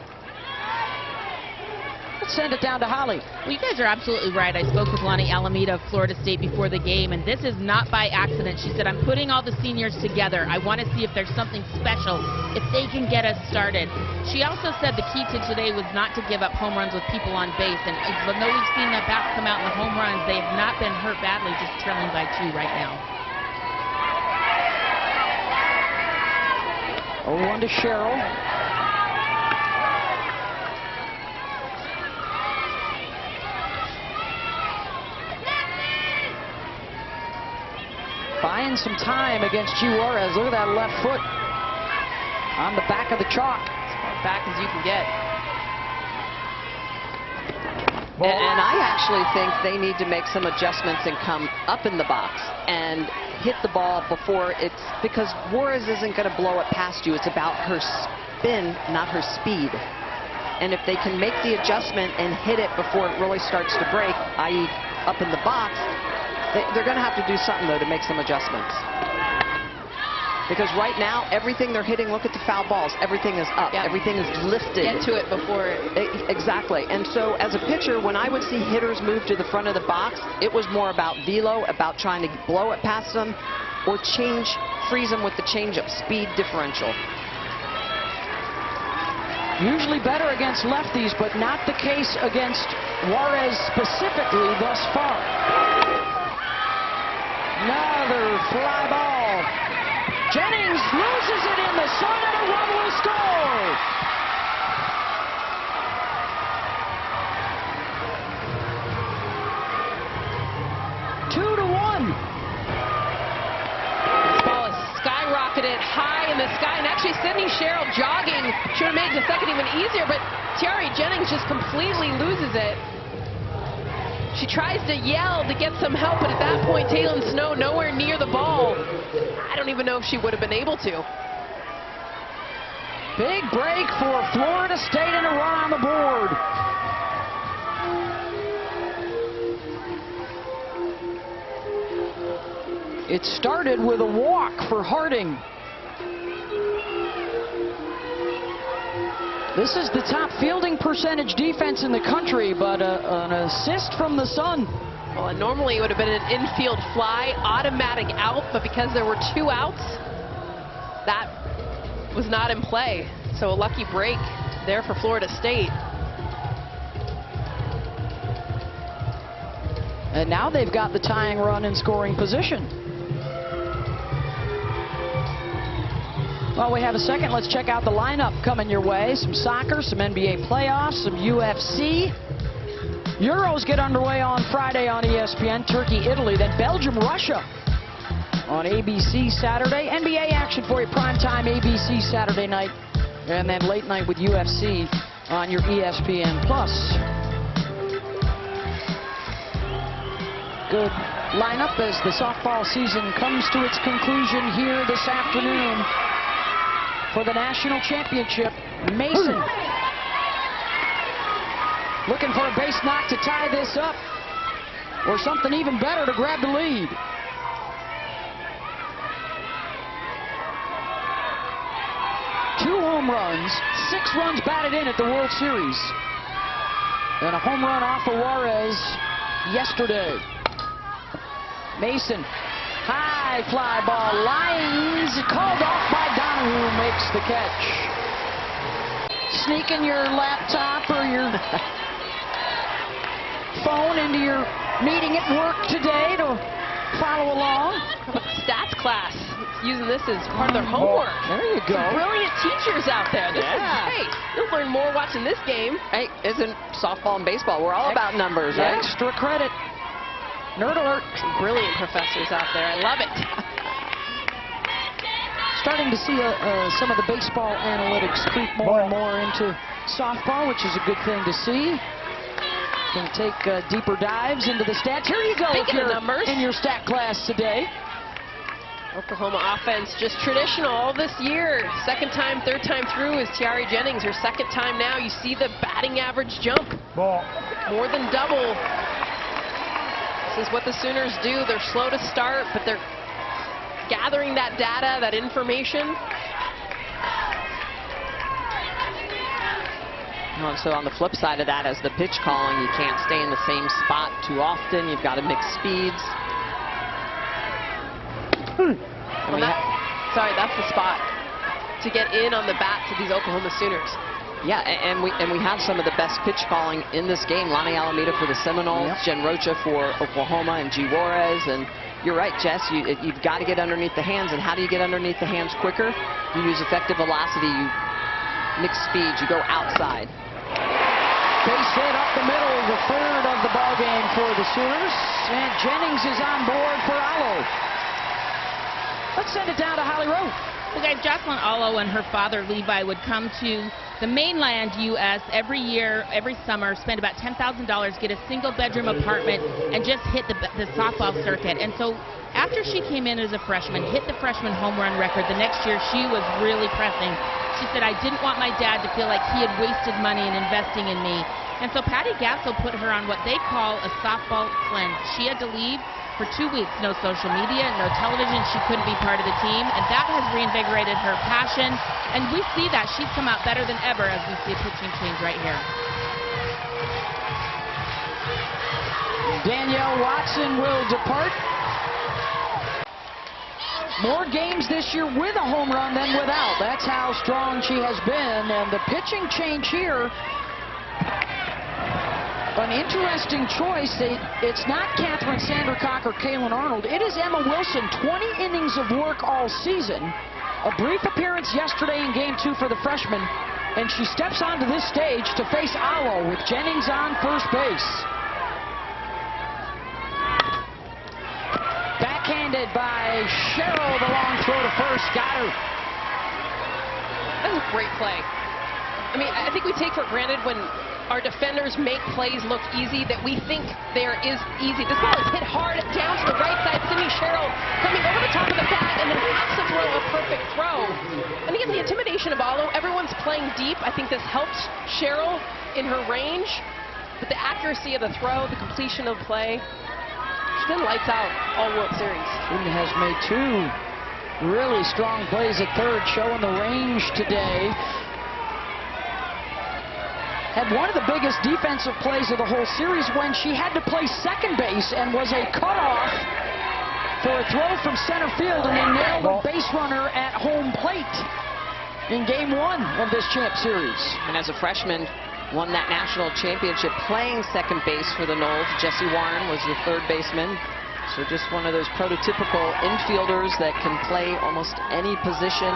Let's send it down to Holly. Well, you guys are absolutely right. I spoke with Lonnie Alameda of Florida State before the game, and this is not by accident. She said, I'm putting all the seniors together. I want to see if there's something special, if they can get us started. She also said the key to today was not to give up home runs with people on base. And even though we've seen the bats come out in the home runs, they have not been hurt badly, just trailing by 2 right now. 0-1 to Sherrill. Buying some time against G. Juarez. Look at that left foot on the back of the chalk. As far back as you can get. And I actually think they need to make some adjustments and come up in the box and hit the ball before it's, because Juarez isn't going to blow it past you. It's about her spin, not her speed. And if they can make the adjustment and hit it before it really starts to break, i.e. up in the box, they're going to have to do something, though, to make some adjustments. Because right now, everything they're hitting, look at the foul balls. Everything is up. Yep. Everything is lifted. Get to it before it. Exactly. And so as a pitcher, when I would see hitters move to the front of the box, it was more about velo, about trying to blow it past them or freeze them with the changeup, speed differential. Usually better against lefties, but not the case against Juarez specifically thus far. Another fly ball. Jennings loses it in the sun, and a run will score. Two to one. This ball is skyrocketed high in the sky, and actually Sydney Sherrill jogging should have made the second even easier, but Tiare Jennings just completely loses it. She tries to yell to get some help, but at that point, Taylon Snow nowhere near the ball. I don't even know if she would have been able to. Big break for Florida State and a run on the board. It started with a walk for Harding. This is the top fielding percentage defense in the country, but an assist from the Sun. Well, and normally it would have been an infield fly, automatic out, but because there were 2 outs, that was not in play. So a lucky break there for Florida State. And now they've got the tying run in scoring position. Well, we have a second. Let's check out the lineup coming your way. Some soccer, some NBA playoffs, some UFC. Euros get underway on Friday on ESPN. Turkey, Italy, then Belgium, Russia on ABC Saturday. NBA action for you, primetime ABC Saturday night. And then late night with UFC on your ESPN+. Good lineup as the softball season comes to its conclusion here this afternoon for the national championship. Mason looking for a base knock to tie this up, or something even better to grab the lead. Two home runs, 6 runs batted in at the World Series. And a home run off of Juarez yesterday. Mason, high fly ball, lines, called off by Donahue, makes the catch. Sneaking your laptop or your phone into your meeting at work today to follow along. Stats class using this as part of their homework. There you go. Some brilliant teachers out there. This is great. You'll learn more watching this game. Hey, isn't softball and baseball? We're all about numbers, right? Extra credit. Nerd alert. Some brilliant professors out there. I love it. Starting to see some of the baseball analytics creep more and more into softball, which is a good thing to see. Going to take deeper dives into the stats. Here you go. Speaking of numbers, in your stat class today. Oklahoma offense just traditional all this year. Second time, third time through is Tiare Jennings. Her second time now. You see the batting average jump. More than double. This is what the Sooners do. They're slow to start, but they're gathering that data, that information. Well, so on the flip side of that, as the pitch calling, you can't stay in the same spot too often. You've got to mix speeds. Well, that's the spot to get in on the bats of these Oklahoma Sooners. Yeah, and we have some of the best pitch calling in this game. Lonnie Alameda for the Seminoles, Jen Rocha for Oklahoma, and G. Juarez. And you're right, Jess, you've got to get underneath the hands. And how do you get underneath the hands quicker? You use effective velocity, you mix speeds, you go outside. Base hit up the middle, the third of the ball game for the Sooners. And Jennings is on board for Allo. Let's send it down to Holly Rowe. Well, guys, Jocelyn Allo and her father, Levi, would come to the mainland U.S. every year, every summer, spend about $10,000, get a single-bedroom apartment, and just hit the softball circuit. And so after she came in as a freshman, hit the freshman home run record, the next year she was really pressing. She said, I didn't want my dad to feel like he had wasted money in investing in me. And so Patty Gasso put her on what they call a softball cleanse. She had to leave for 2 weeks. No social media, no television. She couldn't be part of the team. And that has reinvigorated her passion. And we see that. She's come out better than ever as we see a pitching change right here. Danielle Watson will depart. More games this year with a home run than without. That's how strong she has been. And the pitching change here, an interesting choice. It's not Catherine Sandercock or Kaylin Arnold. It is Emma Wilson. 20 innings of work all season. A brief appearance yesterday in Game 2 for the freshman. And she steps onto this stage to face Allo with Jennings on first base. Backhanded by Cheryl. The long throw to first. Got her. That was a great play. I mean, I think we take for granted when our defenders make plays look easy that we think there is easy. This ball is hit hard down to the right side. Sydney Cheryl coming over the top of the bag and then has to throw a perfect throw. And again, the intimidation of Allo. Everyone's playing deep. I think this helps Cheryl in her range. But the accuracy of the throw, the completion of play, she's been lights out all World Series. She has made 2 really strong plays at third, showing the range today. Had one of the biggest defensive plays of the whole series when she had to play second base and was a cutoff for a throw from center field, and they nailed a base runner at home plate in Game 1 of this champ series. And as a freshman, won that national championship playing second base for the Noles. Jessie Warren was the third baseman. So just one of those prototypical infielders that can play almost any position.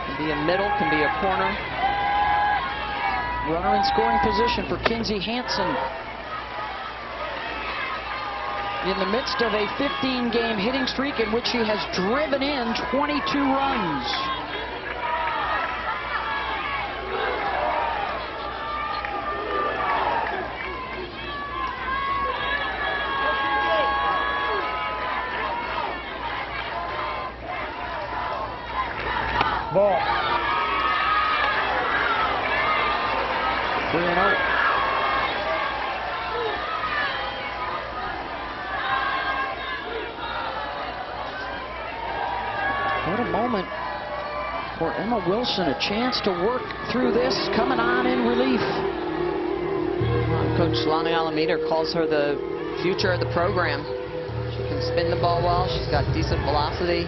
Can be a middle, can be a corner. Runner in scoring position for Kinsey Hansen in the midst of a 15-game hitting streak in which she has driven in 22 runs. Ball. 3-0. What a moment for Emma Wilson, a chance to work through this, coming on in relief. Coach Lonnie Alameda calls her the future of the program. She can spin the ball well. She's got decent velocity.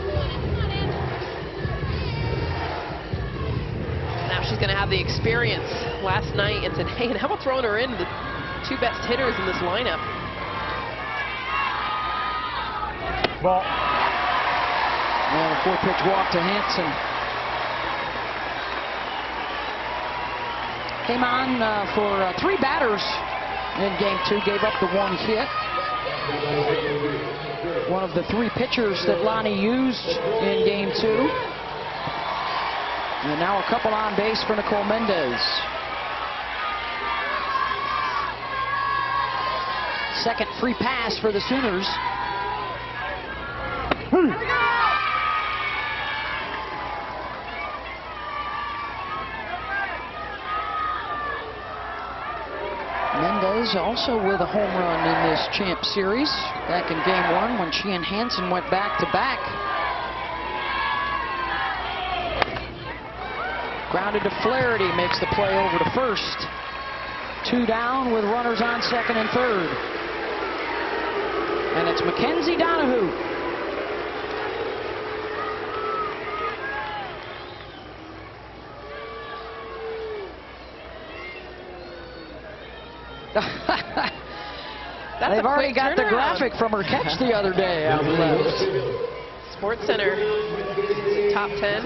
Now she's going to have the experience last night and today. And how about throwing her in the two best hitters in this lineup? Ball. And a 4-pitch walk to Hansen. Came on for 3 batters in game 2, gave up the 1 hit. One of the 3 pitchers that Lonnie used in game 2. And now a couple on base for Nicole Mendez. Second free pass for the Sooners. Mendez also with a home run in this champ series back in game 1 when she and Hansen went back-to-back. Grounded to Flaherty, makes the play over to first. 2 down with runners on second and third. And it's Mackenzie Donahue. They've already got the graphic from her catch the other day out left. Sports Center, top 10.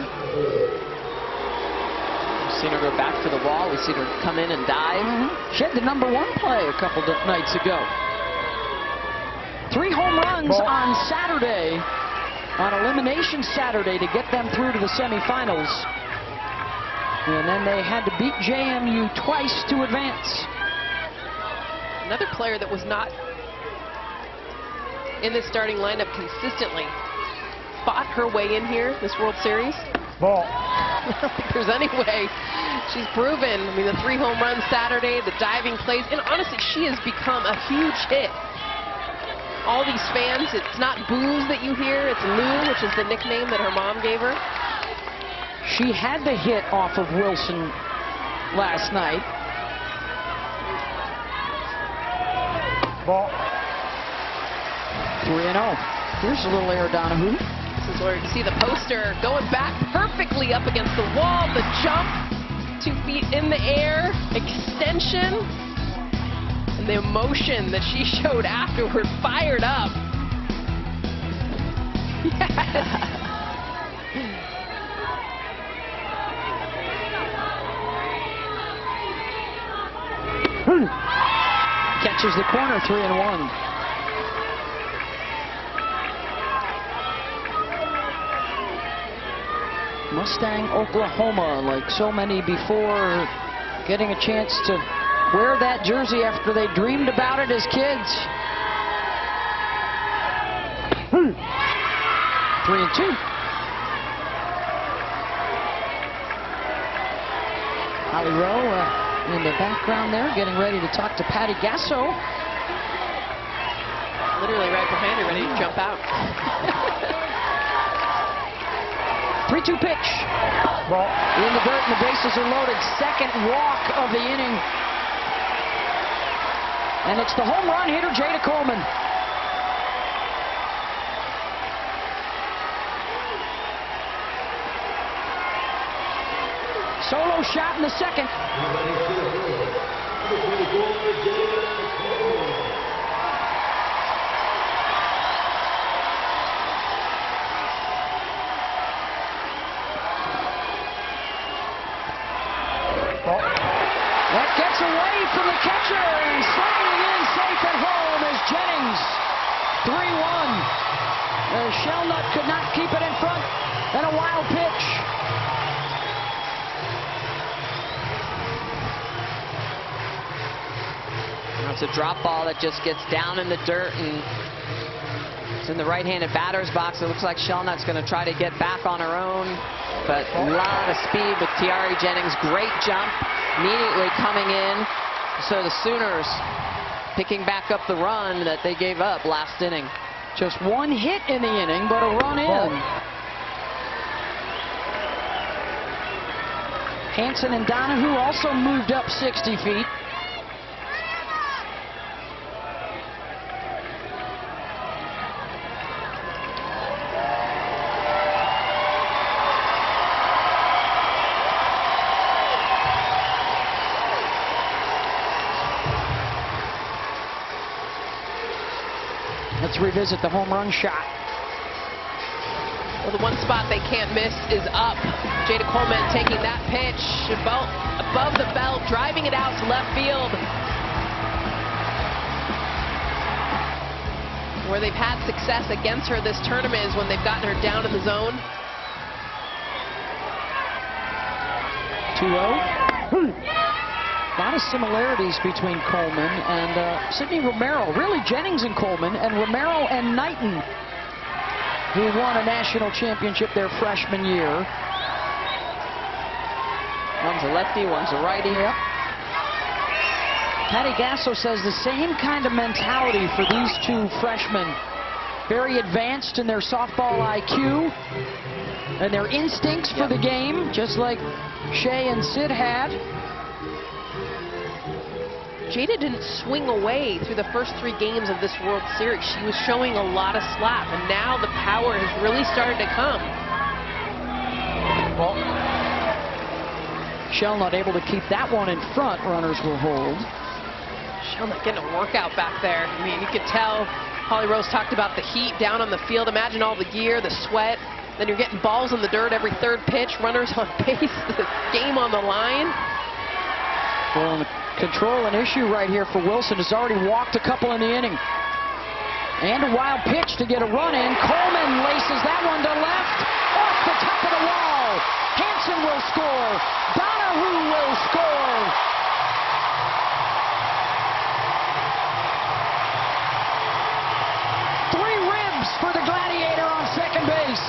We've seen her go back to the wall. We've seen her come in and dive. She had the #1 play a couple nights ago. 3 home runs on Saturday, on Elimination Saturday, to get them through to the semifinals. And then they had to beat JMU twice to advance. Another player that was not in the starting lineup consistently fought her way in here, this World Series. Ball. I don't think there's any way. She's proven. I mean, the 3 home runs Saturday, the diving plays, and honestly, she has become a huge hit. All these fans, it's not Booze that you hear, it's Lou, which is the nickname that her mom gave her. She had the hit off of Wilson last night. Ball. 3-0. Here's a little air, Donahue. This is where you see the poster going back perfectly up against the wall, the jump, 2 feet in the air, extension, and the emotion that she showed afterward, fired up. Yes. Catches the corner, 3-1. Mustang, Oklahoma, like so many before, getting a chance to wear that jersey after they dreamed about it as kids. 3-2. Holly Rowe in the background there, getting ready to talk to Patty Gasso. Literally right behind her, ready to jump out. 3-2 pitch. Ball. In the dirt and the bases are loaded. Second walk of the inning. And it's the home run hitter, Jada Coleman. Solo shot in the second. That gets away from the catcher, and sliding in safe at home is Jennings. 3-1. Shelnut could not keep it in front, and a wild pitch. It's a drop ball that just gets down in the dirt, and it's in the right-handed batter's box. It looks like Shelnut's going to try to get back on her own, but a lot of speed with Tiare Jennings. Great jump, immediately coming in. So the Sooners picking back up the run that they gave up last inning. Just one hit in the inning, but a run in. Hanson and Donahue also moved up 60 feet. Let's revisit the home run shot. Well, the one spot they can't miss is up. Jada Coleman taking that pitch above the belt, driving it out to left field. Where they've had success against her this tournament is when they've gotten her down in the zone. 2-0. A lot of similarities between Coleman and Sydney Romero. Really, Jennings and Coleman, and Romero and Knighton, who won a national championship their freshman year. One's a lefty, one's a righty. Yep. Patty Gasso says the same kind of mentality for these two freshmen. Very advanced in their softball IQ and their instincts for the game, just like Shea and Sid had. Jada didn't swing away through the first 3 games of this World Series. She was showing a lot of slap, and now the power has really started to come. Shelnut able to keep that one in front. Runners will hold. Shelnut getting a workout back there. I mean, you could tell Holly Rose talked about the heat down on the field. Imagine all the gear, the sweat. Then you're getting balls in the dirt every 3rd pitch. Runners on base, the game on the line. Well, control an issue right here for Wilson. Has already walked a couple in the inning. And a wild pitch to get a run in. Coleman laces that one to left. Off the top of the wall. Hanson will score. Donahue will score. Three ribs for the Gladiator on second base.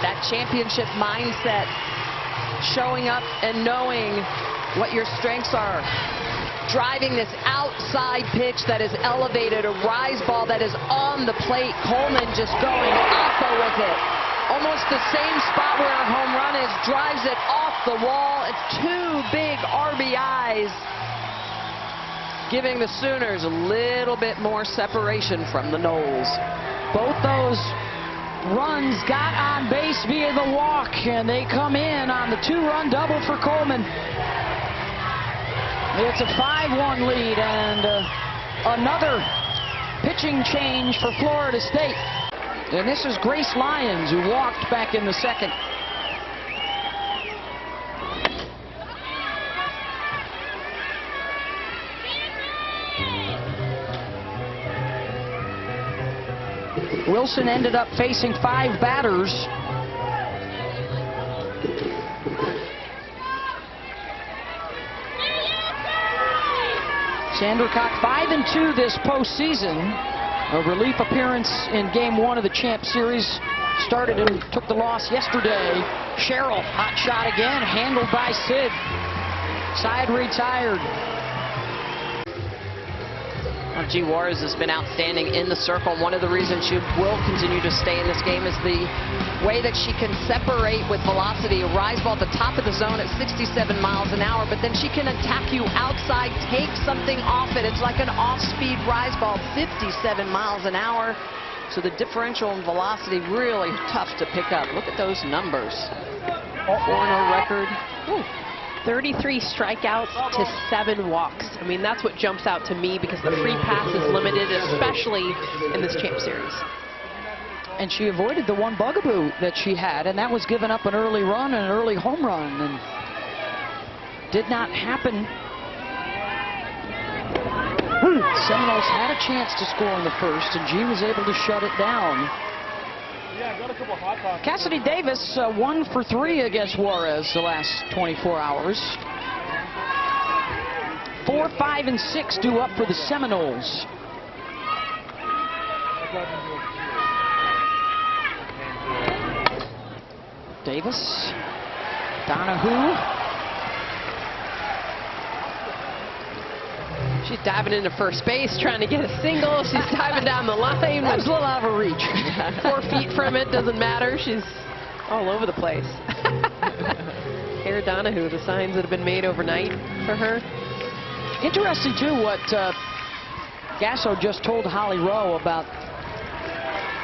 That championship mindset, showing up and knowing what your strengths are. Driving this outside pitch that is elevated, a rise ball that is on the plate. Coleman just going oppo with it. Almost the same spot where a home run is, drives it off the wall. It's 2 big RBIs, giving the Sooners a little bit more separation from the Noles. Both those runs got on base via the walk, and they come in on the 2-run double for Coleman. It's a 5-1 lead, and another pitching change for Florida State. And this is Grace Lyons, who walked back in the second. Wilson ended up facing 5 batters. Sandercock 5-2 this postseason. A relief appearance in Game 1 of the Champ Series. Started and took the loss yesterday. Sherrill, hot shot again, handled by Sid. Side retired. G. Juarez has been outstanding in the circle. One of the reasons she will continue to stay in this game is the way that she can separate with velocity. A rise ball at the top of the zone at 67 miles an hour, but then she can attack you outside, take something off it. It's like an off-speed rise ball, 57 miles an hour. So the differential in velocity really tough to pick up. Look at those numbers. 4-0 record. Ooh. 33 strikeouts to 7 walks. I mean, that's what jumps out to me, because the free pass is limited, especially in this Champ Series. And she avoided the one bugaboo that she had, and that was giving up an early run and an early home run. And did not happen. Seminoles had a chance to score in the first, and G was able to shut it down. Yeah, got a couple hot dogs. Cassidy Davis 1 for 3 against Juarez the last 24 hours. 4, 5, and 6 due up for the Seminoles. Davis, Donahue. She's diving into first base, trying to get a single. She's diving down the line. That was a little out of reach. 4 feet from it, doesn't matter. She's all over the place. Kara Donahue, the signs that have been made overnight for her. Interesting, too, what Gasso just told Holly Rowe about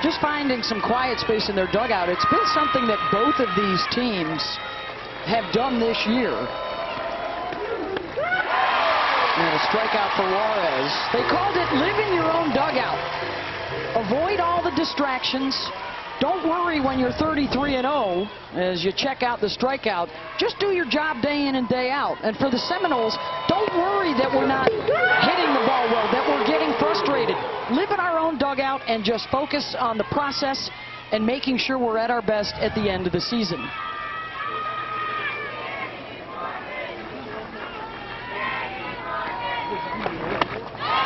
just finding some quiet space in their dugout. It's been something that both of these teams have done this year. And a strikeout for Juarez. They called it live in your own dugout. Avoid all the distractions. Don't worry when you're 33-0 as you check out the strikeout. Just do your job day in and day out. And for the Seminoles, don't worry that we're not hitting the ball well, that we're getting frustrated. Live in our own dugout and just focus on the process and making sure we're at our best at the end of the season.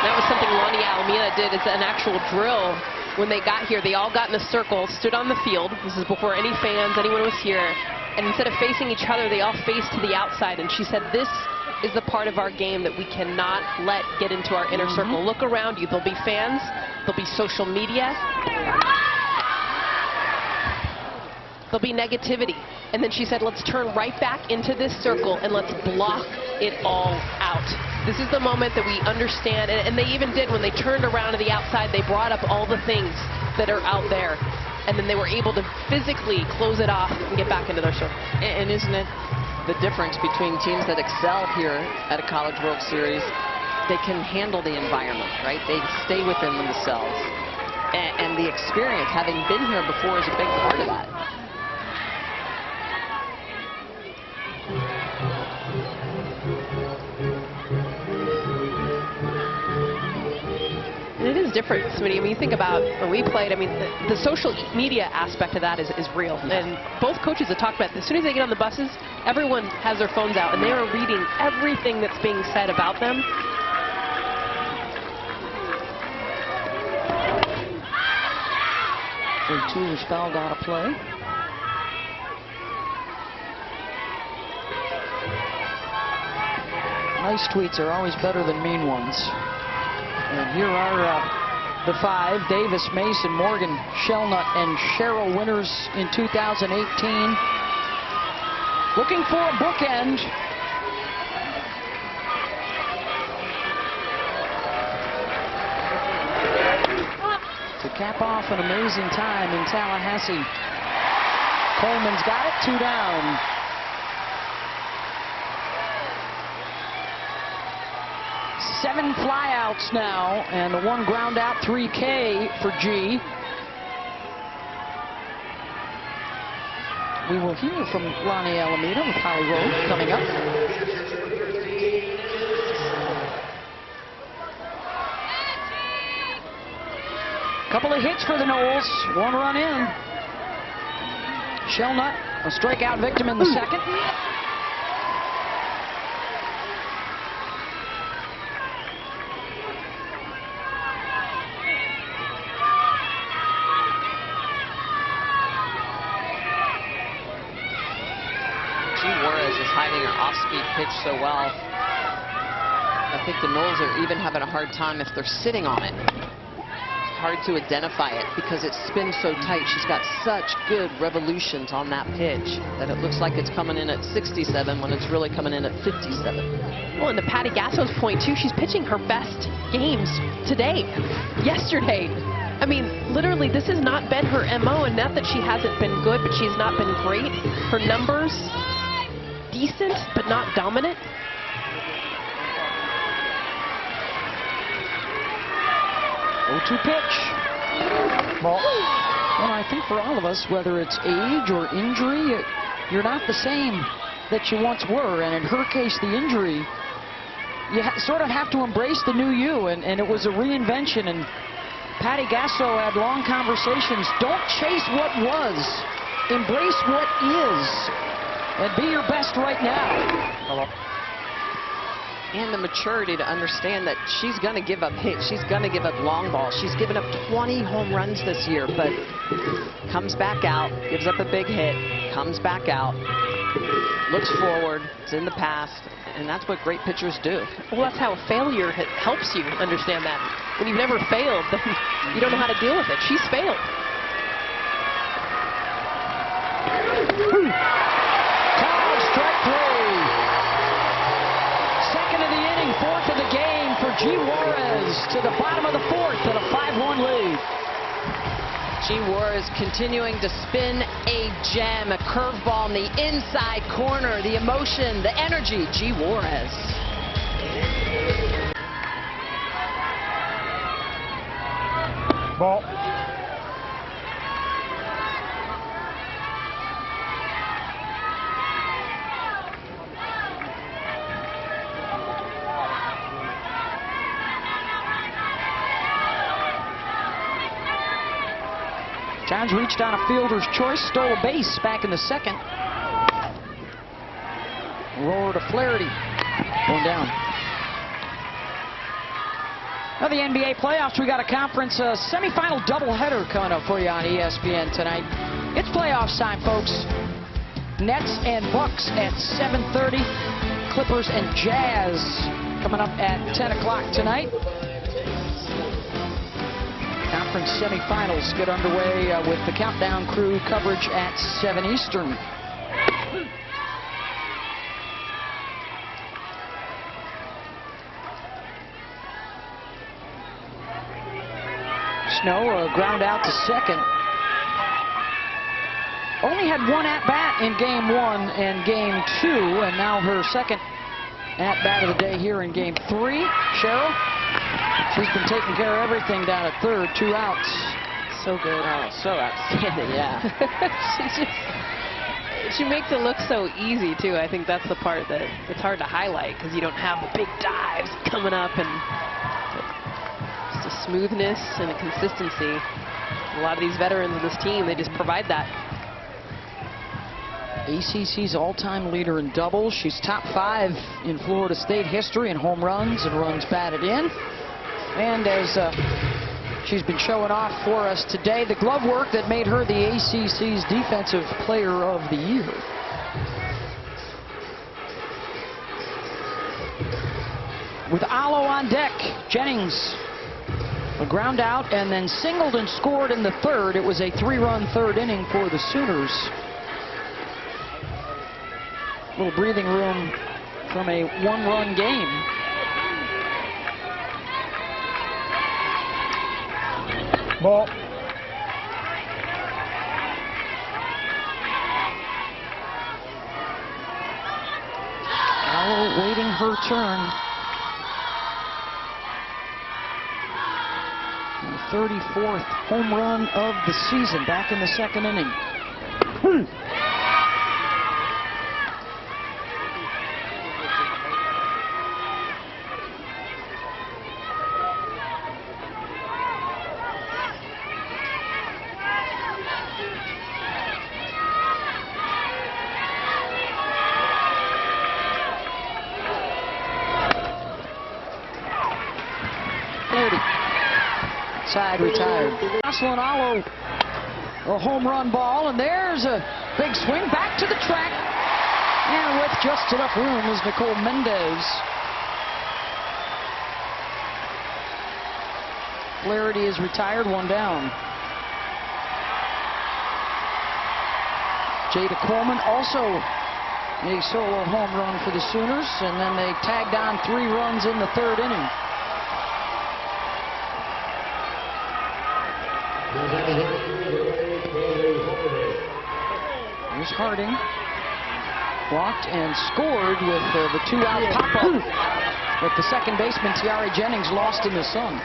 That was something Lonnie Alameda did. It's an actual drill. When they got here, they all got in a circle, stood on the field. This is before any fans, anyone was here. And instead of facing each other, they all faced to the outside. And she said, this is the part of our game that we cannot let get into our inner circle. Look around you. There'll be fans. There'll be social media. There'll be negativity. And then she said, let's turn right back into this circle and let's block it all out. This is the moment that we understand, and they even did when they turned around to the outside, they brought up all the things that are out there, and then they were able to physically close it off and get back into their circle. And isn't it the difference between teams that excel here at a College World Series? They can handle the environment, right? They stay within themselves. And the experience, having been here before, is a big part of that. And it is different, Smitty. I mean, you think about when we played, I mean, the social media aspect of that is real. And both coaches have talked about it. As soon as they get on the buses, everyone has their phones out, and they are reading everything that's being said about them. Two was fouled out of play. Nice tweets are always better than mean ones. And here are the 5, Davis, Mason, Morgan, Shelnut, and Cheryl, winners in 2018. Looking for a bookend. To cap off an amazing time in Tallahassee. Coleman's got it, 2 down. Seven flyouts now, and the 1 ground out 3K for G. We will hear from Lonnie Alameda with Holly Rowe coming up. Couple of hits for the Noles, 1 run in. Shelnut, a strikeout victim in the second. Juarez is hiding her off-speed pitch so well. I think the Noles are even having a hard time if they're sitting on it. It's hard to identify it because it spins so tight. She's got such good revolutions on that pitch that it looks like it's coming in at 67 when it's really coming in at 57. Well, and to Patty Gasso's point, too, she's pitching her best games today, yesterday. I mean, literally, this has not been her MO, and not that she hasn't been good, but she's not been great. Her numbers, decent, but not dominant. Oh, 2 pitch. Ball. Well, I think for all of us, whether it's age or injury, you're not the same that you once were. And in her case, the injury, you sort of have to embrace the new you, and it was a reinvention. And Patty Gasso had long conversations. Don't chase what was. Embrace what is. And be your best right now. And the maturity to understand that she's going to give up hits. She's going to give up long balls. She's given up 20 home runs this year, but comes back out, gives up a big hit, comes back out, looks forward, it's in the past, and that's what great pitchers do. Well, that's how failure helps you understand that. When you've never failed, then you don't know how to deal with it. She's failed. Called strike three. Second of the inning, fourth of the game for G. Juarez to the bottom of the fourth at a 5-1 lead. G. Juarez continuing to spin a gem, a curveball in the inside corner, the emotion, the energy. G. Juarez. Ball. Johns reached on a fielder's choice, stole a base back in the second. Roller to Flaherty, going down. Now the NBA playoffs, we got a conference semifinal doubleheader coming up for you on ESPN tonight. It's playoffs time, folks. Nets and Bucks at 7:30. Clippers and Jazz coming up at 10 o'clock tonight. Conference semifinals get underway with the Countdown Crew coverage at 7 Eastern. Snow ground out to second. Only had one at-bat in game one and game two, and now her second at-bat of the day here in game three. Cheryl? She's been taking care of everything down at third, 2 outs. So good. Oh, so outstanding, yeah. She makes it look so easy, too. I think that's the part that it's hard to highlight because you don't have the big dives coming up, and just a smoothness and a consistency. A lot of these veterans of this team, they just provide that. ACC's all-time leader in doubles. She's top 5 in Florida State history in home runs and runs batted in. And as she's been showing off for us today, the glove work that made her the ACC's Defensive Player of the Year. With Allo on deck, Jennings a ground out and then singled and scored in the third. It was a 3-run third inning for the Sooners. Little breathing room from a 1-run game. Ball. Allo waiting her turn. The 34th home run of the season back in the second inning. Side retired. Jocelyn Allo, a home run ball, and there's a big swing back to the track. And with just enough room is Nicole Mendez. Flaherty is retired, 1 down. Jada Coleman also a solo home run for the Sooners, and then they tagged on 3 runs in the third inning. Here's Harding. Walked and scored with the 2-out pop-up that the second baseman, Tiare Jennings, lost in the sun.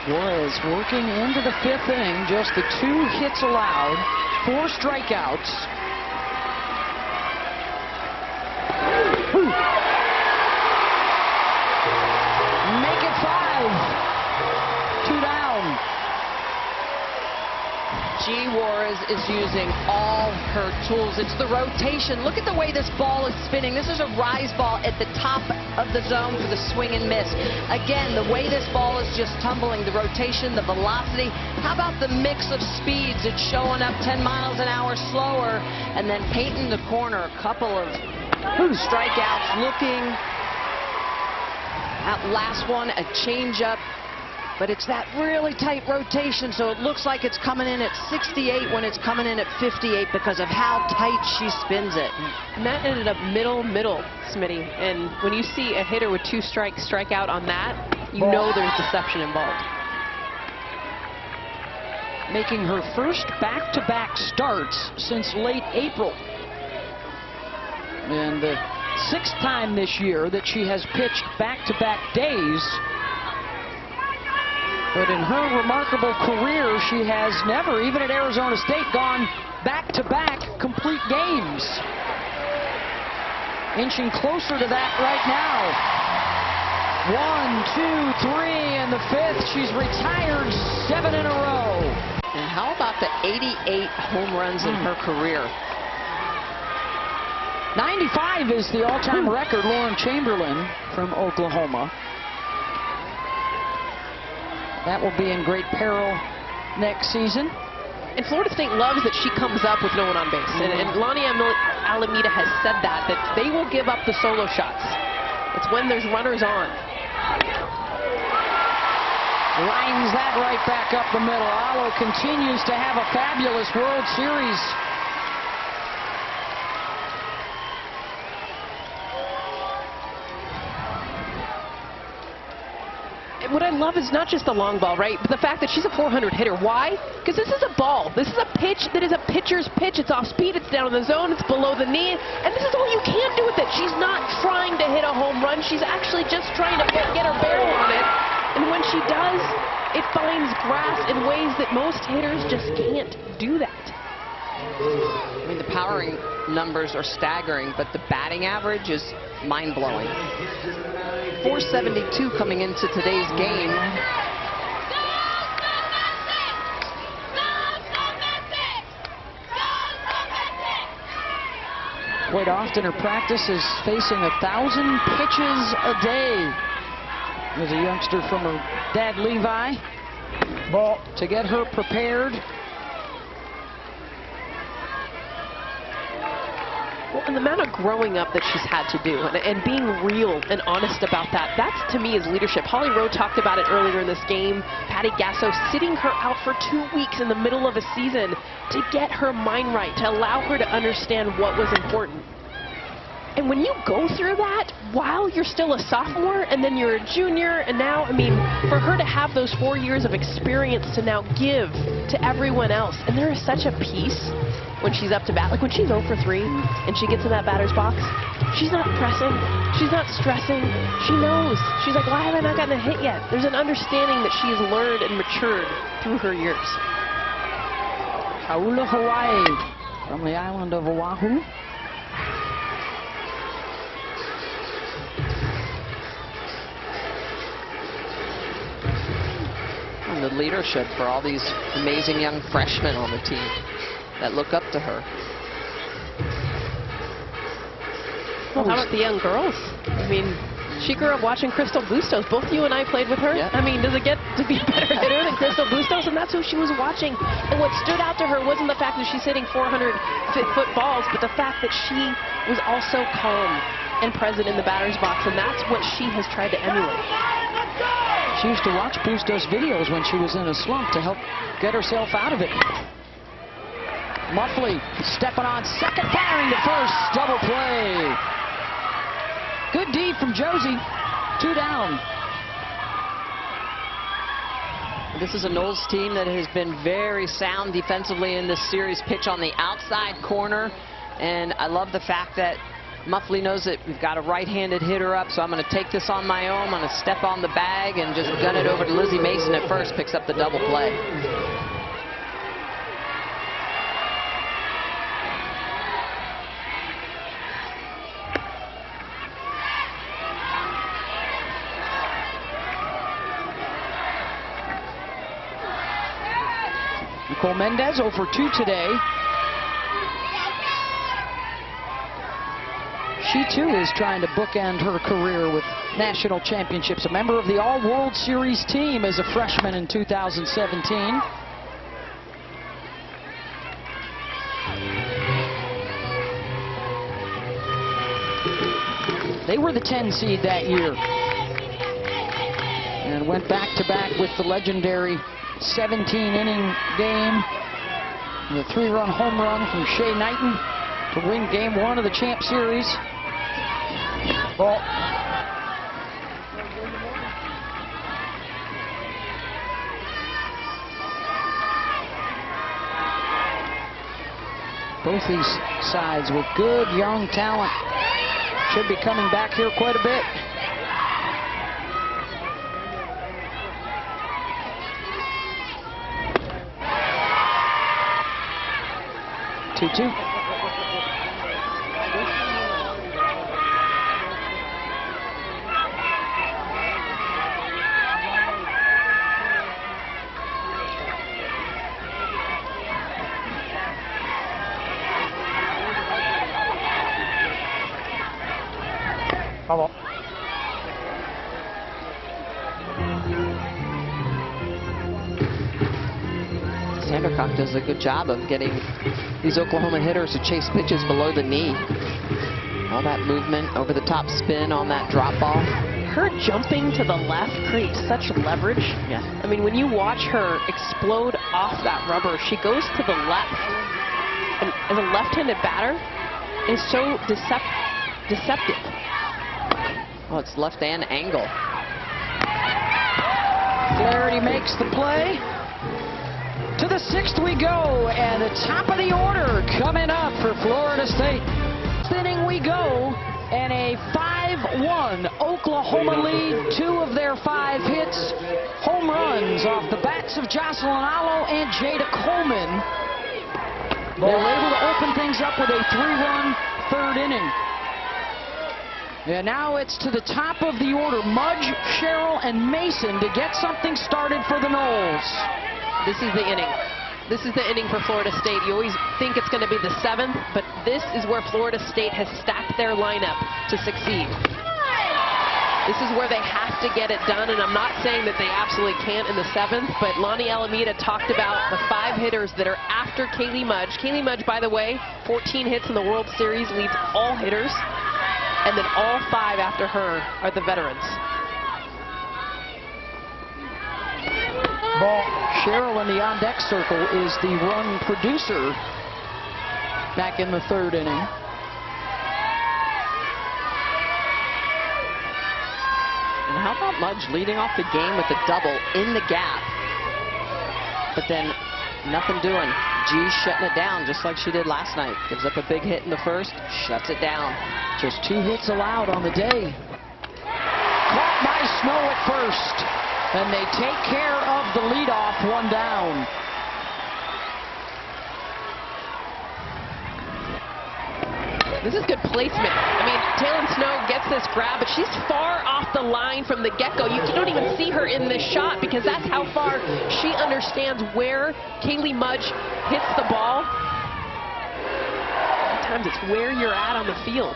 Juarez working into the 5th inning. Just the 2 hits allowed, 4 strikeouts. Make it 5. 2 down. G. Juarez is using all her tools. It's the rotation. Look at the way this ball is spinning. This is a rise ball at the top of the zone for the swing and miss. Again, the way this ball is just tumbling, the rotation, the velocity. How about the mix of speeds? It's showing up 10 miles an hour slower, and then painting the corner. A couple of strikeouts looking. That last one, a changeup. But it's that really tight rotation, so it looks like it's coming in at 68 when it's coming in at 58 because of how tight she spins it. And that ended up middle, Smitty. And when you see a hitter with 2 strikes strike out on that, you know there's deception involved. Making her first back-to-back starts since late April. And the 6th time this year that she has pitched back-to-back days. But in her remarkable career, she has never, even at Arizona State, gone back-to-back complete games. Inching closer to that right now. 1, 2, 3, and the 5th. She's retired 7 in a row. And how about the 88 home runs in her career? 95 is the all-time record. Lauren Chamberlain from Oklahoma. That will be in great peril next season. And Florida State loves that she comes up with no one on base. And Lonnie Alameda has said that they will give up the solo shots. It's when there's runners on. Lines that right back up the middle. Alo continues to have a fabulous World Series. What I love is not just the long ball, right? But the fact that she's a 400 hitter. Why? Because this is a ball. This is a pitch that is a pitcher's pitch. It's off speed. It's down in the zone. It's below the knee. And this is all you can do with it. She's not trying to hit a home run. She's actually just trying to get her barrel on it. And when she does, it finds grass in ways that most hitters just can't do that. I mean, the powering numbers are staggering, but the batting average is mind-blowing. 472 coming into today's game. Quite often her practice is facing 1,000 pitches a day. As a youngster from her dad Levi. Ball to get her prepared. Well, and the amount of growing up that she's had to do and being real and honest about that, that's to me is leadership. Holly Rowe talked about it earlier in this game. Patty Gasso sitting her out for 2 weeks in the middle of a season to get her mind right, to allow her to understand what was important. And when you go through that while you're still a sophomore and then you're a junior, and now, I mean, for her to have those 4 years of experience to now give to everyone else, and there is such a peace when she's up to bat. Like when she's 0 for 3 and she gets in that batter's box, she's not pressing, she's not stressing, she knows. She's like, why have I not gotten a hit yet? There's an understanding that she has learned and matured through her years. Kaula, Hawaii, from the island of Oahu. And the leadership for all these amazing young freshmen on the team that look up to her. Well, how about the young girls? I mean, she grew up watching Crystal Bustos. Both you and I played with her. Yep. I mean, does it get to be a better hitter than Crystal Bustos? And that's who she was watching. And what stood out to her wasn't the fact that she's hitting 400-foot balls, but the fact that she was also calm and present in the batter's box. And that's what she has tried to emulate. She used to watch Bustos videos when she was in a slump to help get herself out of it. Muffley stepping on second, firing to first, double play. Good D from Josie, 2 down. This is a Knowles team that has been very sound defensively in this series. Pitch on the outside corner, and I love the fact that Muffley knows that we've got a right-handed hitter up, so I'm going to take this on my own. I'm going to step on the bag and just gun it over to Lizzie Mason at first. Picks up the double play. Nicole Mendez 0 for 2 today. She too is trying to bookend her career with national championships. A member of the All-World Series team as a freshman in 2017. They were the 10 seed that year and went back-to-back with the legendary 17-inning game. The 3-run home run from Shea Knighton to win Game 1 of the Champ Series. Ball. Both these sides with good young talent. Should be coming back here quite a bit. Two. Bravo. Sandercock does a good job of getting these Oklahoma hitters to chase pitches below the knee. All that movement, over the top spin on that drop ball. Her jumping to the left creates such leverage. Yeah. I mean, when you watch her explode off that rubber, she goes to the left. And as a left-handed batter, is so deceptive. Oh, it's left and angle. Flaherty makes the play. To the 6th we go, and the top of the order coming up for Florida State. Inning we go, and a 5-1 Oklahoma lead. 2 of their 5 hits, home runs off the bats of Jocelyn Alo and Jada Coleman. They were able to open things up with a 3-run 3rd inning. And now it's to the top of the order, Mudge, Sherrill, and Mason to get something started for the Noles. This is the inning. This is the inning for Florida State. You always think it's going to be the 7th, but this is where Florida State has stacked their lineup to succeed. This is where they have to get it done, and I'm not saying that they absolutely can't in the 7th, but Lonnie Alameda talked about the 5 hitters that are after Kaylee Mudge. Kaylee Mudge, by the way, 14 hits in the World Series, leads all hitters, and then all 5 after her are the veterans. Ball. Sherrill in the on-deck circle is the run producer back in the 3rd inning. And how about Mudge leading off the game with a double in the gap? But then nothing doing. G shutting it down just like she did last night. Gives up a big hit in the 1st, shuts it down. Just 2 hits allowed on the day. Caught by Snow at first. And they take care of the leadoff, 1 down. This is good placement. I mean, Taylor Snow gets this grab, but she's far off the line from the get-go. You don't even see her in this shot because that's how far she understands where Kaylee Mudge hits the ball. Sometimes it's where you're at on the field.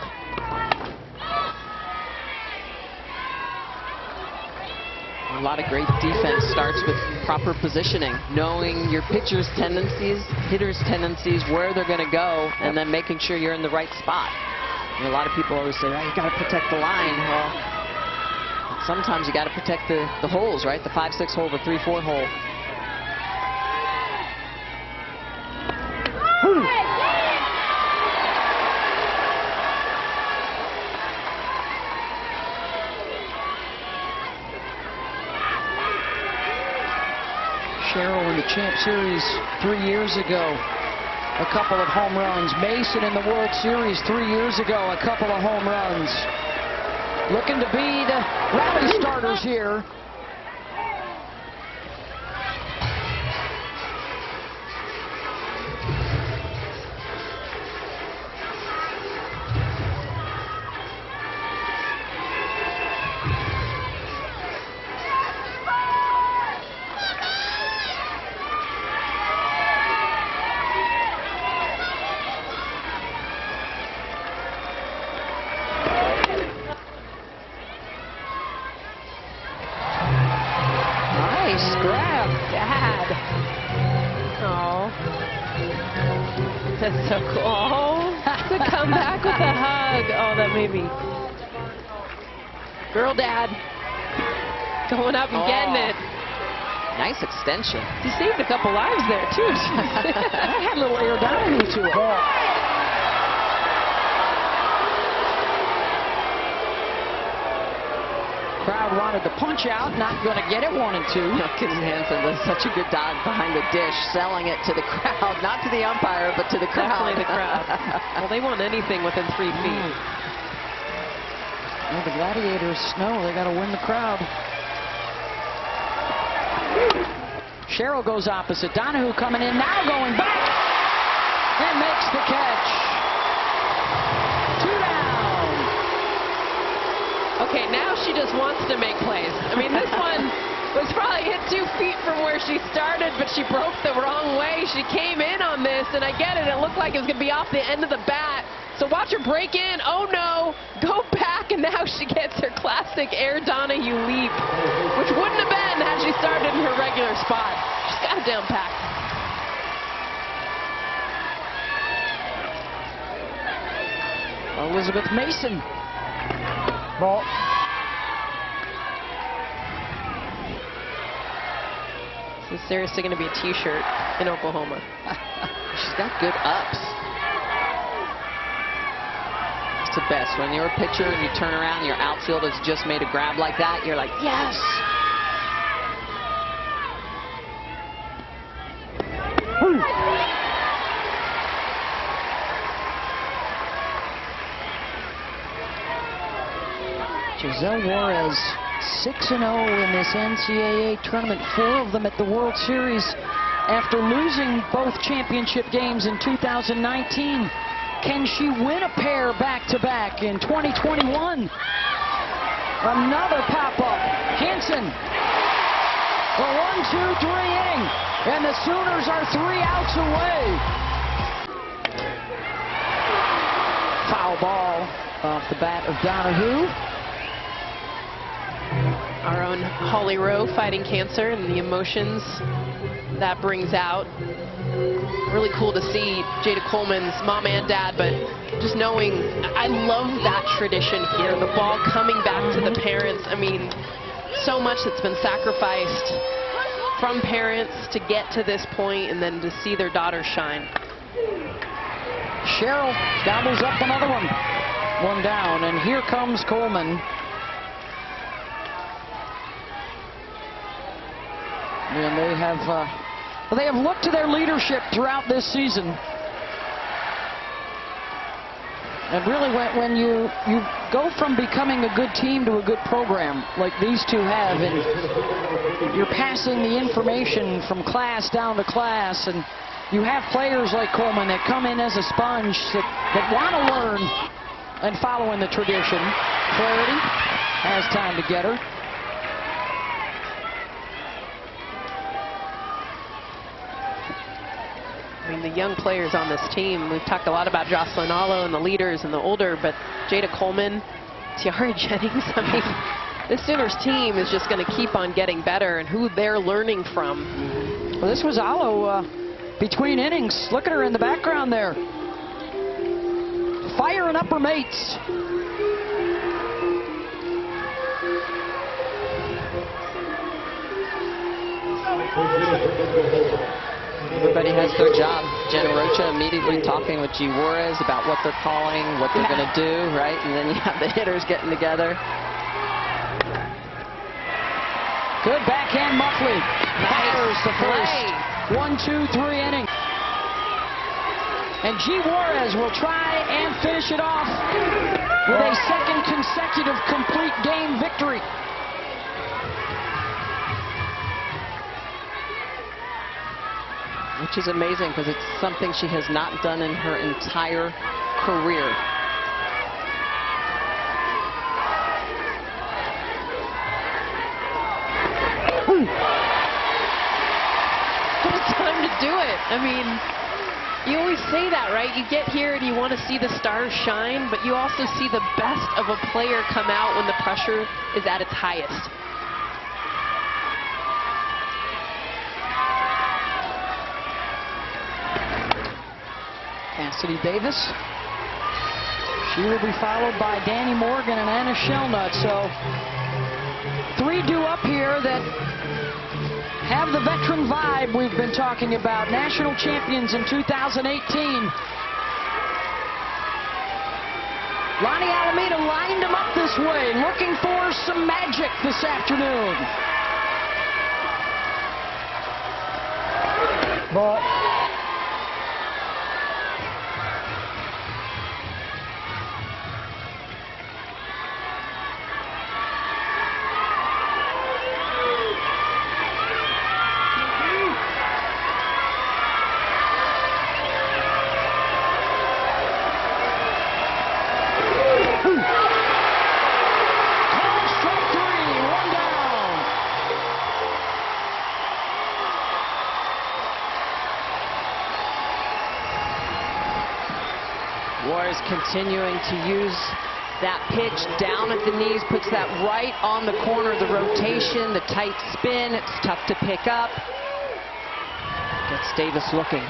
A lot of great defense starts with proper positioning, knowing your pitcher's tendencies, hitter's tendencies, where they're going to go, and then making sure you're in the right spot. And a lot of people always say, oh, you got to protect the line. Well, sometimes you got to protect the holes, right? The 5-6 hole, the 3-4 hole. Sherrill in the Champ Series 3 years ago. a couple of home runs. Mason in the World Series 3 years ago, a couple of home runs. Looking to be the rally starters here. Nice grab, Dad. Oh, that's so cool. Oh, to come back with a hug. Oh, that made me. Girl Dad. Going up and getting it. Nice extension. He saved a couple lives there, too. That had a little air down to it. Crowd wanted to punch out, not going to get it, 1 and 2. Kim Hansen does such a good job behind the dish, selling it to the crowd, not to the umpire, but to the crowd. Definitely the crowd. Well, they want anything within 3 feet. Well, the Gladiators know they got to win the crowd. Sherrill goes opposite. Donahue coming in now, going back and makes the catch. 2 down. Okay, now she just wants to make plays. I mean, this one was probably hit 2 feet from where she started, but she broke the wrong way. She came in on this, and I get it. It looked like it was going to be off the end of the bat. So watch her break in. Oh, no. Go back, and now she gets her classic Air Donahue leap, which wouldn't have been had she started in her regular spot. She's got it down pat. Elizabeth Mason. Ball. This is seriously going to be a T-shirt in Oklahoma. She's got good ups. It's the best. When you're a pitcher and you turn around and your outfield has just made a grab like that, you're like, yes! Giselle Juarez, 6-0 in this NCAA tournament, 4 of them at the World Series after losing both championship games in 2019. Can she win a pair back-to-back in 2021? Another pop-up. Hansen, the 1-2-3 inning, and the Sooners are 3 outs away. Foul ball off the bat of Donahue. Our own Holly Rowe fighting cancer and the emotions that brings out. Really cool to see Jada Coleman's mom and dad, but just knowing, I love that tradition here. The ball coming back to the parents. I mean, so much that's been sacrificed from parents to get to this point and then to see their daughter shine. Sherrill gobbles up another one. 1 down, and here comes Coleman. And they have looked to their leadership throughout this season. And really, when you go from becoming a good team to a good program, like these two have, and you're passing the information from class down to class, and you have players like Coleman that come in as a sponge that want to learn and follow in the tradition. Clarity has time to get her. I mean, the young players on this team, we've talked a lot about Jocelyn Allo and the leaders and the older, but Jada Coleman, Tiara Jennings, I mean, this Sooners team is just going to keep on getting better, and who they're learning from. Well, this was Allo between innings. Look at her in the background there. Firing up her mates. Everybody has their job. Jen Rocha immediately talking with G. Juarez about what they're calling, what they're going to do, right? And then you have the hitters getting together. Good backhand Muffley. Fires the first. Play. 1-2-3 inning. And G. Juarez will try and finish it off with a second consecutive complete game victory. Which is amazing because it's something she has not done in her entire career. What a time to do it. I mean, you always say that, right? You get here and you want to see the stars shine, but you also see the best of a player come out when the pressure is at its highest. Cassidy Davis. She will be followed by Danny Morgan and Anna Shelnut. So 3 due up here that have the veteran vibe we've been talking about. National champions in 2018. Lonnie Alameda lined them up this way, looking for some magic this afternoon. Ball. Juarez continuing to use that pitch down at the knees, puts that right on the corner of the rotation, the tight spin. It's tough to pick up. Gets Davis looking.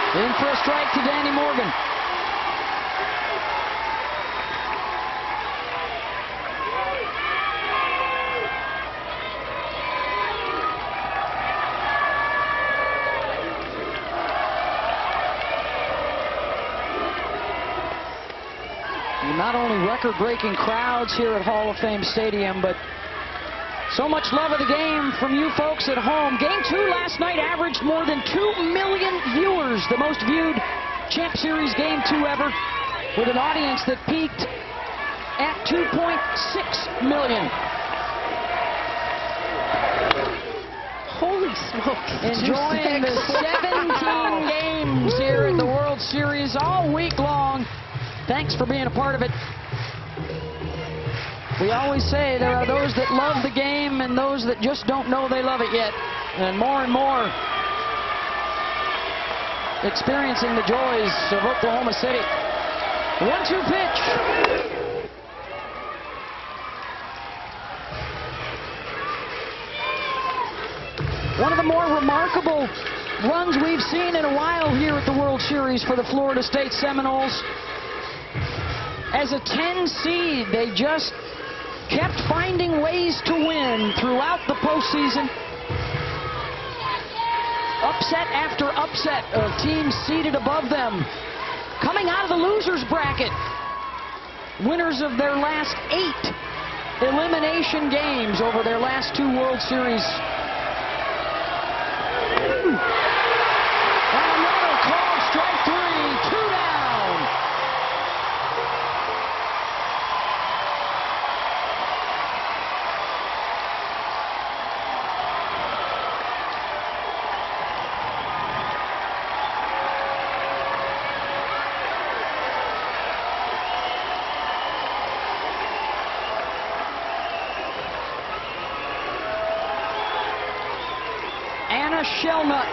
In for a strike to Danny Morgan. Not only record-breaking crowds here at Hall of Fame Stadium, but so much love of the game from you folks at home. Game 2 last night averaged more than 2 million viewers, the most viewed Champ Series Game 2 ever, with an audience that peaked at 2.6 million. Holy smokes. Enjoying the 17 games here at the World Series all week long. Thanks for being a part of it. We always say there are those that love the game and those that just don't know they love it yet. And more experiencing the joys of Oklahoma City. 1-2 pitch. One of the more remarkable runs we've seen in a while here at the World Series for the Florida State Seminoles. As a 10 seed, they just kept finding ways to win throughout the postseason. Upset after upset of teams seated above them. Coming out of the losers bracket, winners of their last 8 elimination games over their last 2 World Series. And another called strike 3, 2 down. Anna Shelnut.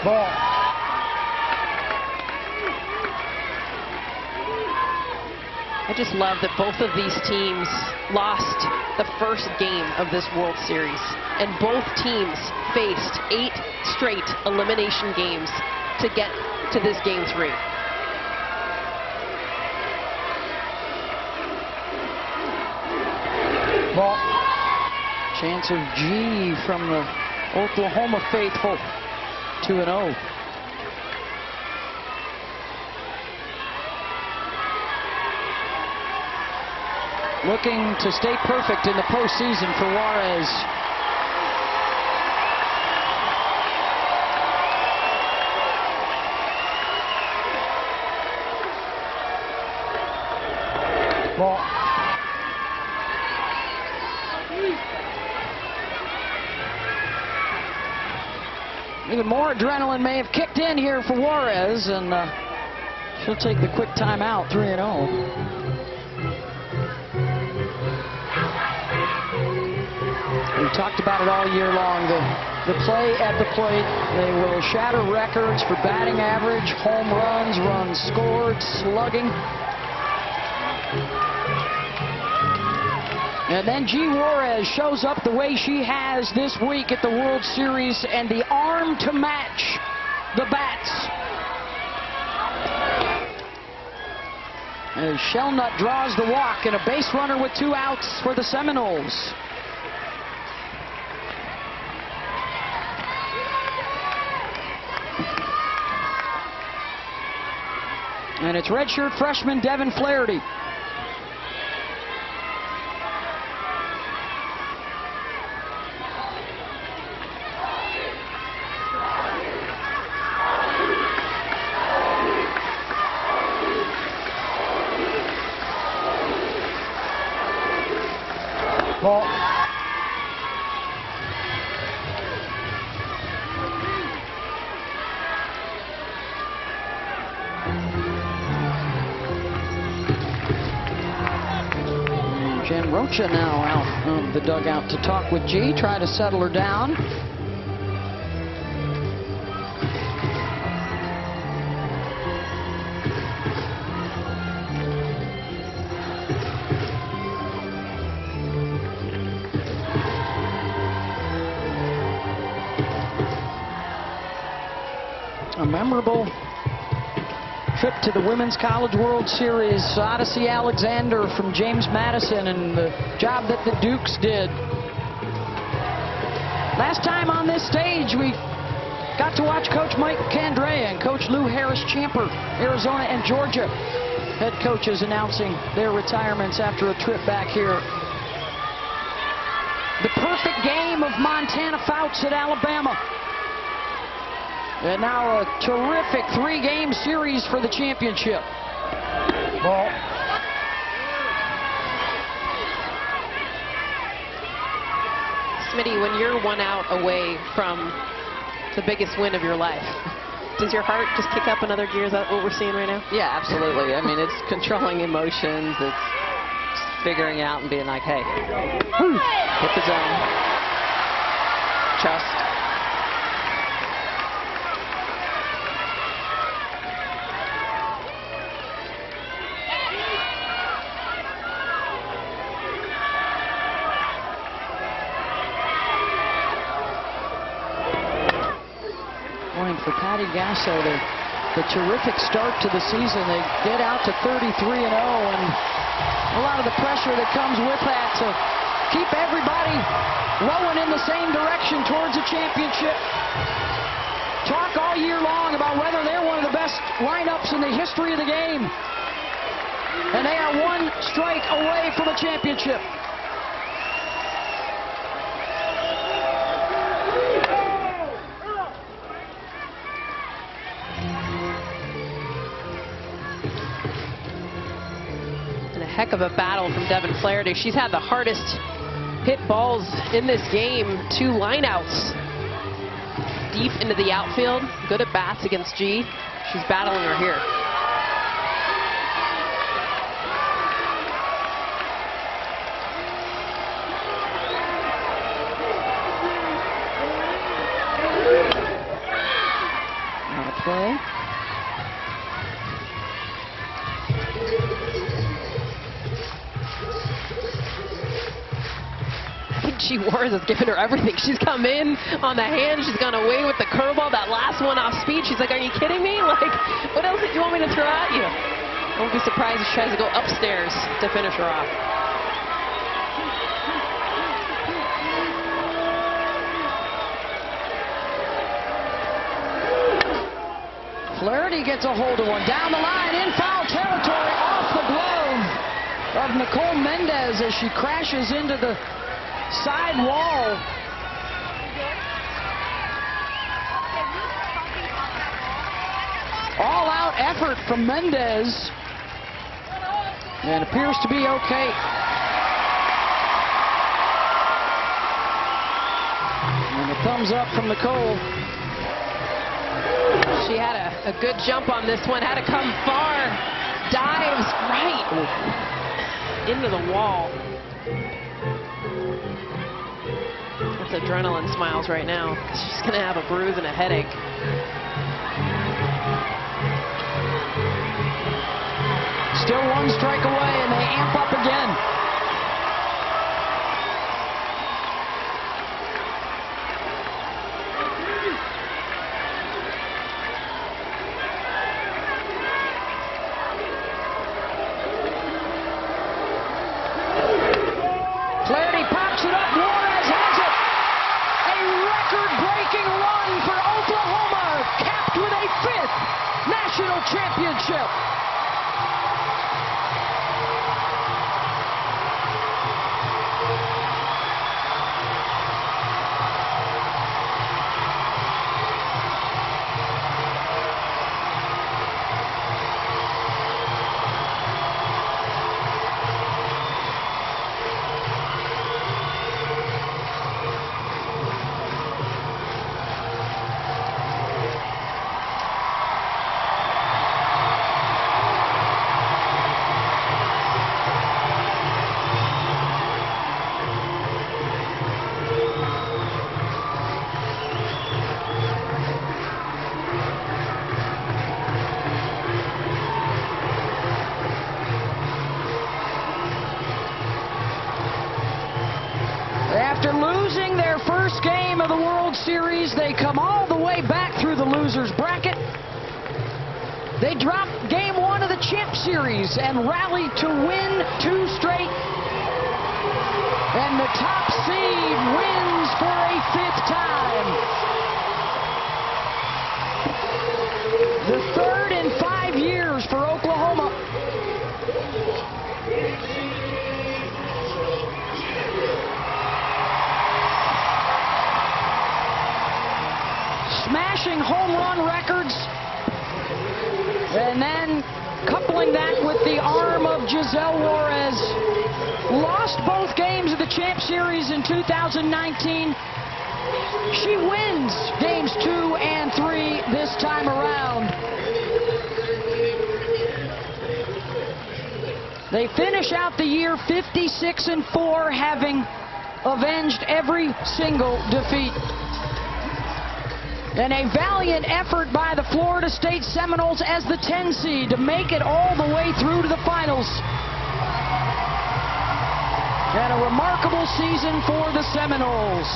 Ball. I just love that both of these teams lost the first game of this World Series. And both teams faced 8 straight elimination games to get to this Game 3. Ball. Chance of G from the Oklahoma faithful. 2-0. Looking to stay perfect in the postseason for Juarez. Ball. Even more adrenaline may have kicked in here for Juarez, and she'll take the quick timeout, 3-0. We talked about it all year long. The play at the plate, they will shatter records for batting average, home runs, runs scored, slugging. And then G. Juarez shows up the way she has this week at the World Series, and the arm to match the bats. As Shelnut draws the walk, and a base runner with 2 outs for the Seminoles. And it's redshirt freshman Devin Flaherty. Ball. Jen Rocha now out of the dugout to talk with G, try to settle her down. A memorable trip to the Women's College World Series. Odyssey Alexander from James Madison, and the job that the Dukes did. Last time on this stage, we got to watch Coach Mike Candrea and Coach Lou Harris-Champer, Arizona and Georgia head coaches, announcing their retirements after a trip back here. The perfect game of Montana Fouts at Alabama. And now a terrific 3-game series for the championship. Ball. Smitty, when you're 1 out away from the biggest win of your life, does your heart just kick up another gear? Is that what we're seeing right now? Yeah, absolutely. I mean, it's controlling emotions. It's just figuring out and being like, hey, hit the zone. Trust. For Patty Gasso, the terrific start to the season. They get out to 33-0, and a lot of the pressure that comes with that to keep everybody rowing in the same direction towards a championship. Talk all year long about whether they're one of the best lineups in the history of the game, and they are 1 strike away from a championship. Heck of a battle from Devin Flaherty. She's had the hardest hit balls in this game. 2 lineouts deep into the outfield. Good at bats against G. She's battling her here. Not a play. G. Juarez has given her everything. She's come in on the hand. She's gone away with the curveball. That last one off speed. She's like, are you kidding me? Like, what else do you want me to throw at you? I won't be surprised if she tries to go upstairs to finish her off. Flaherty gets a hold of one. Down the line, in foul territory, off the glove of Nicole Mendez as she crashes into the side wall. All-out effort from Mendez. And appears to be okay. And a thumbs up from Nicole. She had a good jump on this one, had to come far. Dives right into the wall. That's adrenaline smiles right now. She's going to have a bruise and a headache. Still one strike away, and they amp up again. Flaherty pops it up. Juarez has it. A record-breaking run for Oklahoma, capped with a 5th national championship. After losing their first game of the World Series, they come all the way back through the losers bracket. They drop game 1 of the Champ Series and rally to win 2 straight. And the top seed wins for a 5th time. The 3rd in 5 years for Oklahoma. Smashing home run records, and then coupling that with the arm of Giselle Juarez. Lost both games of the Champ Series in 2019. She wins games 2 and 3 this time around. They finish out the year 56-4, having avenged every single defeat. And a valiant effort by the Florida State Seminoles as the 10 seed to make it all the way through to the finals. And a remarkable season for the Seminoles.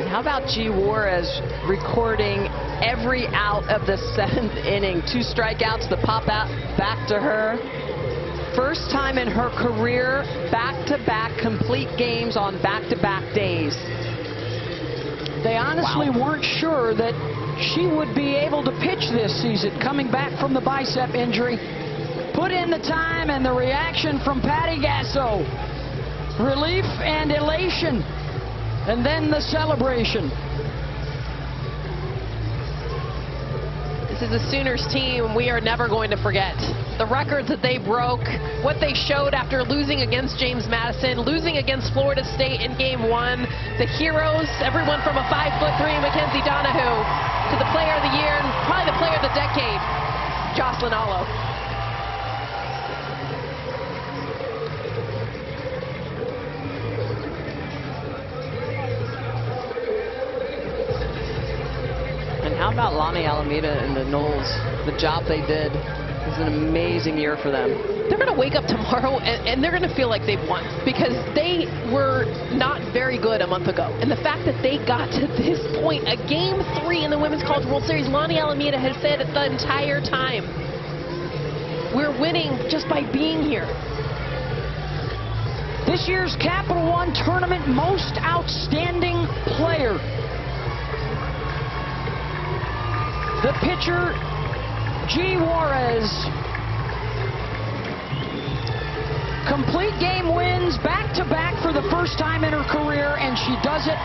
How about G. Juarez recording every out of the 7th inning? 2 strikeouts, the pop out back to her. First time in her career, back-to-back complete games on back-to-back days. They honestly weren't sure that she would be able to pitch this season, coming back from the bicep injury. Put in the time, and the reaction from Patty Gasso. Relief and elation. And then the celebration. This is a Sooners team we are never going to forget. The records that they broke, what they showed after losing against James Madison, losing against Florida State in game 1. The heroes, everyone from a 5'3" Mackenzie Donohue to the player of the year and probably the player of the decade, Jocelyn Alo. How about Lonnie Alameda and the Noles? The job they did was an amazing year for them. They're going to wake up tomorrow and they're going to feel like they've won because they were not very good a month ago. And the fact that they got to this point, a game 3 in the Women's College World Series, Lonnie Alameda has said it the entire time. We're winning just by being here. This year's Capital One Tournament Most Outstanding Player. The pitcher, G. Juarez. Complete game wins back-to-back for the first time in her career, and she does it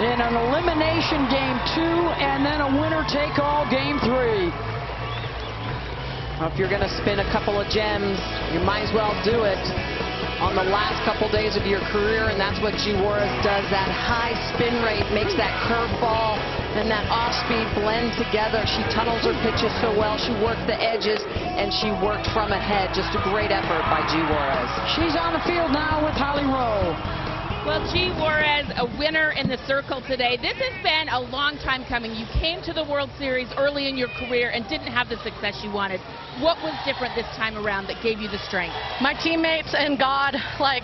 in an elimination game 2 and then a winner-take-all game 3. Well, if you're going to spin a couple of gems, you might as well do it on the last couple days of your career, and that's what G. Juarez does. That high spin rate makes that curveball and that off-speed blend together. She tunnels her pitches so well. She worked the edges, and she worked from ahead. Just a great effort by G. Juarez. She's on the field now with Holly Rowe. Well, G. Juarez, a winner in the circle today. This has been a long time coming. You came to the World Series early in your career and didn't have the success you wanted. What was different this time around that gave you the strength? My teammates and God, like,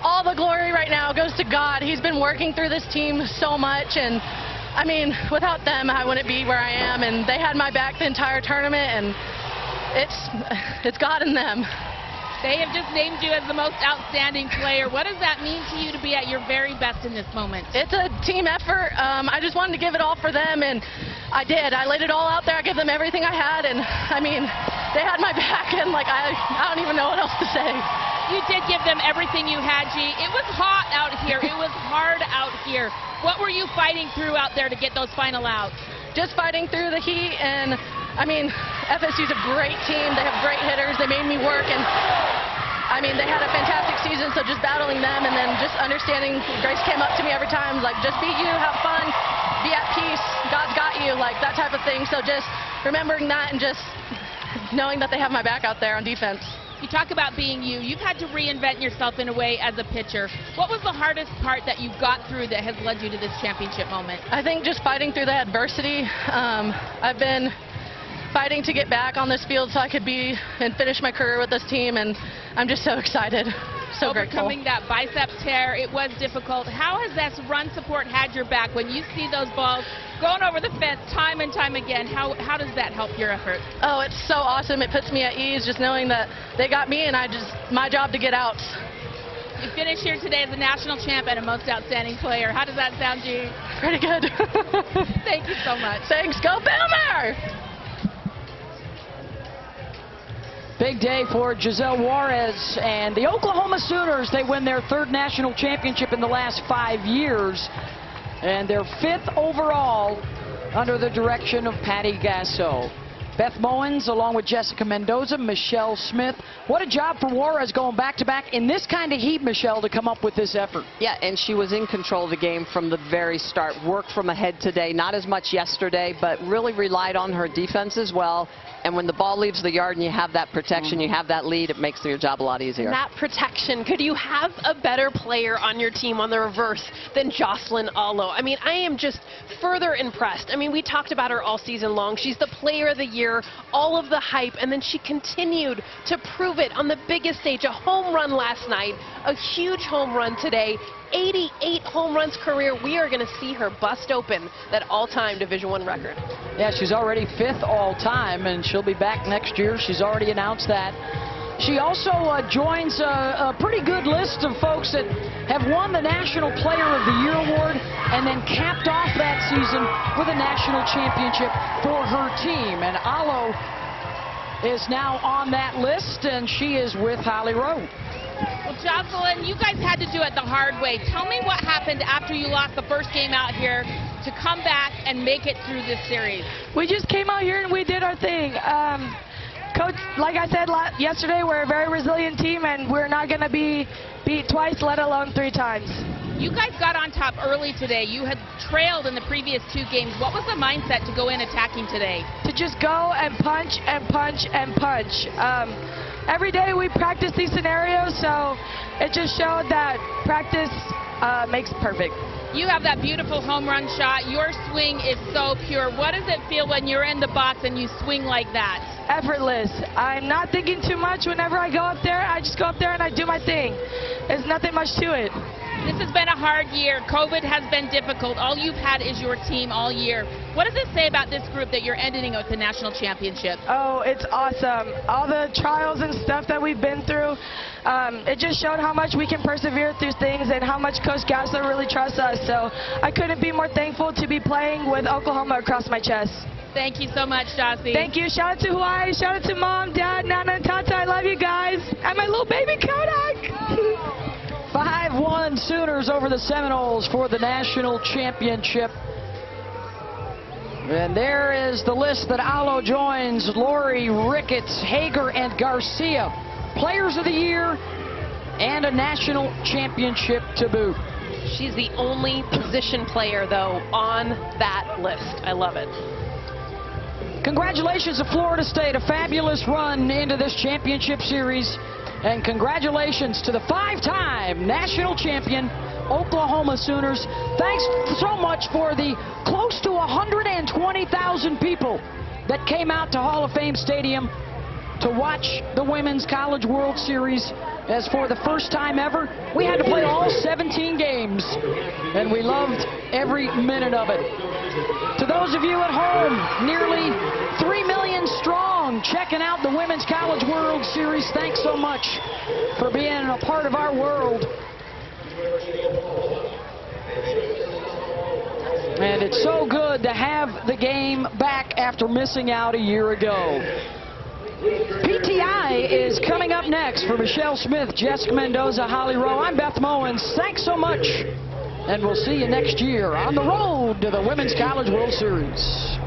all the glory right now goes to God. He's been working through this team so much, and I mean, without them, I wouldn't be where I am, and they had my back the entire tournament, and it's God and them. They have just named you as the most outstanding player. What does that mean to you to be at your very best in this moment? It's a team effort. I just wanted to give it all for them, and I did. I laid it all out there. I gave them everything I had, and I mean, they had my back, and like I don't even know what else to say. You did give them everything you had, G. It was hot out here. It was hard out here. What were you fighting through out there to get those final outs? Just fighting through the heat, and I mean, FSU's a great team. They have great hitters. They made me work, and I mean, they had a fantastic season, so just battling them and then just understanding, Grace came up to me every time, like, just beat you, have fun, be at peace, God's got you, like that type of thing. So just remembering that and just knowing that they have my back out there on defense. You talk about being you. You've had to reinvent yourself in a way as a pitcher. What was the hardest part that you got through that has led you to this championship moment? I think just fighting through the adversity. I've been fighting to get back on this field so I could be and finish my career with this team, and I'm just so excited, so grateful. Overcoming that bicep tear, it was difficult. How has this run support had your back when you see those balls going over the fence time and time again? How does that help your effort? Oh, it's so awesome. It puts me at ease just knowing that they got me, and my job to get outs. You finished here today as a national champ and a most outstanding player. How does that sound, G? Pretty good. Thank you so much. Thanks. Go Boomer! Big day for Giselle Juarez and the Oklahoma Sooners. They win their 3rd national championship in the last 5 years and their 5th overall under the direction of Patty Gasso. Beth Mowins along with Jessica Mendoza, Michelle Smith. What a job for Juarez going back-to-back in this kind of heat, Michelle, to come up with this effort. Yeah, and she was in control of the game from the very start. Worked from ahead today, not as much yesterday, but really relied on her defense as well. And when the ball leaves the yard and you have that protection, you have that lead, it makes your job a lot easier. That protection, could you have a better player on your team on the reverse than Jocelyn Alo? I mean, I am just further impressed. I mean, we talked about her all season long. She's the player of the year, all of the hype, and then she continued to prove it on the biggest stage. A home run last night, a huge home run today, 88 home runs career. We are going to see her bust open that all-time Division I record. Yeah, she's already 5th all-time, and she'll be back next year. She's already announced that. She also joins a pretty good list of folks that have won the National Player of the Year award and then capped off that season with a national championship for her team. And Alo is now on that list, and she is with Holly Rowe. Well, Jocelyn, you guys had to do it the hard way. Tell me what happened after you lost the first game out here to come back and make it through this series. We just came out here and we did our thing. Coach, like I said yesterday, we're a very resilient team, and we're not going to be beat twice, let alone 3 times. You guys got on top early today. You had trailed in the previous 2 games. What was the mindset to go in attacking today? To just go and punch and punch and punch. Every day we practice these scenarios, so it just showed that practice makes perfect. You have that beautiful home run shot. Your swing is so pure. What does it feel when you're in the box and you swing like that? Effortless. I'm not thinking too much whenever I go up there. I just go up there and I do my thing. There's nothing much to it. This has been a hard year. COVID has been difficult. All you've had is your team all year. What does it say about this group that you're ending with the national championship? Oh, it's awesome. All the trials and stuff that we've been through, it just showed how much we can persevere through things and how much Coach Gassler really trusts us. So I couldn't be more thankful to be playing with Oklahoma across my chest. Thank you so much, Jossie. Thank you. Shout out to Hawaii. Shout out to Mom, Dad, Nana, and Tata. I love you guys. And my little baby Kodak. 5-1 Sooners over the Seminoles for the national championship. And there is the list that Alo joins: Lori, Ricketts, Hager, and Garcia. Players of the Year and a national championship to boot. She's the only position player, though, on that list. I love it. Congratulations to Florida State, a fabulous run into this championship series. And congratulations to the 5-time national champion Oklahoma Sooners. Thanks so much for the close to 120,000 people that came out to Hall of Fame Stadium to watch the Women's College World Series. As for the first time ever, we had to play all 17 games, and we loved every minute of it. To those of you at home, nearly 3 million strong, checking out the Women's College World Series, thanks so much for being a part of our world. And it's so good to have the game back after missing out a year ago. PTI is coming up next. For Michelle Smith, Jessica Mendoza, Holly Rowe, I'm Beth Mowins. Thanks so much, and we'll see you next year on the road to the Women's College World Series.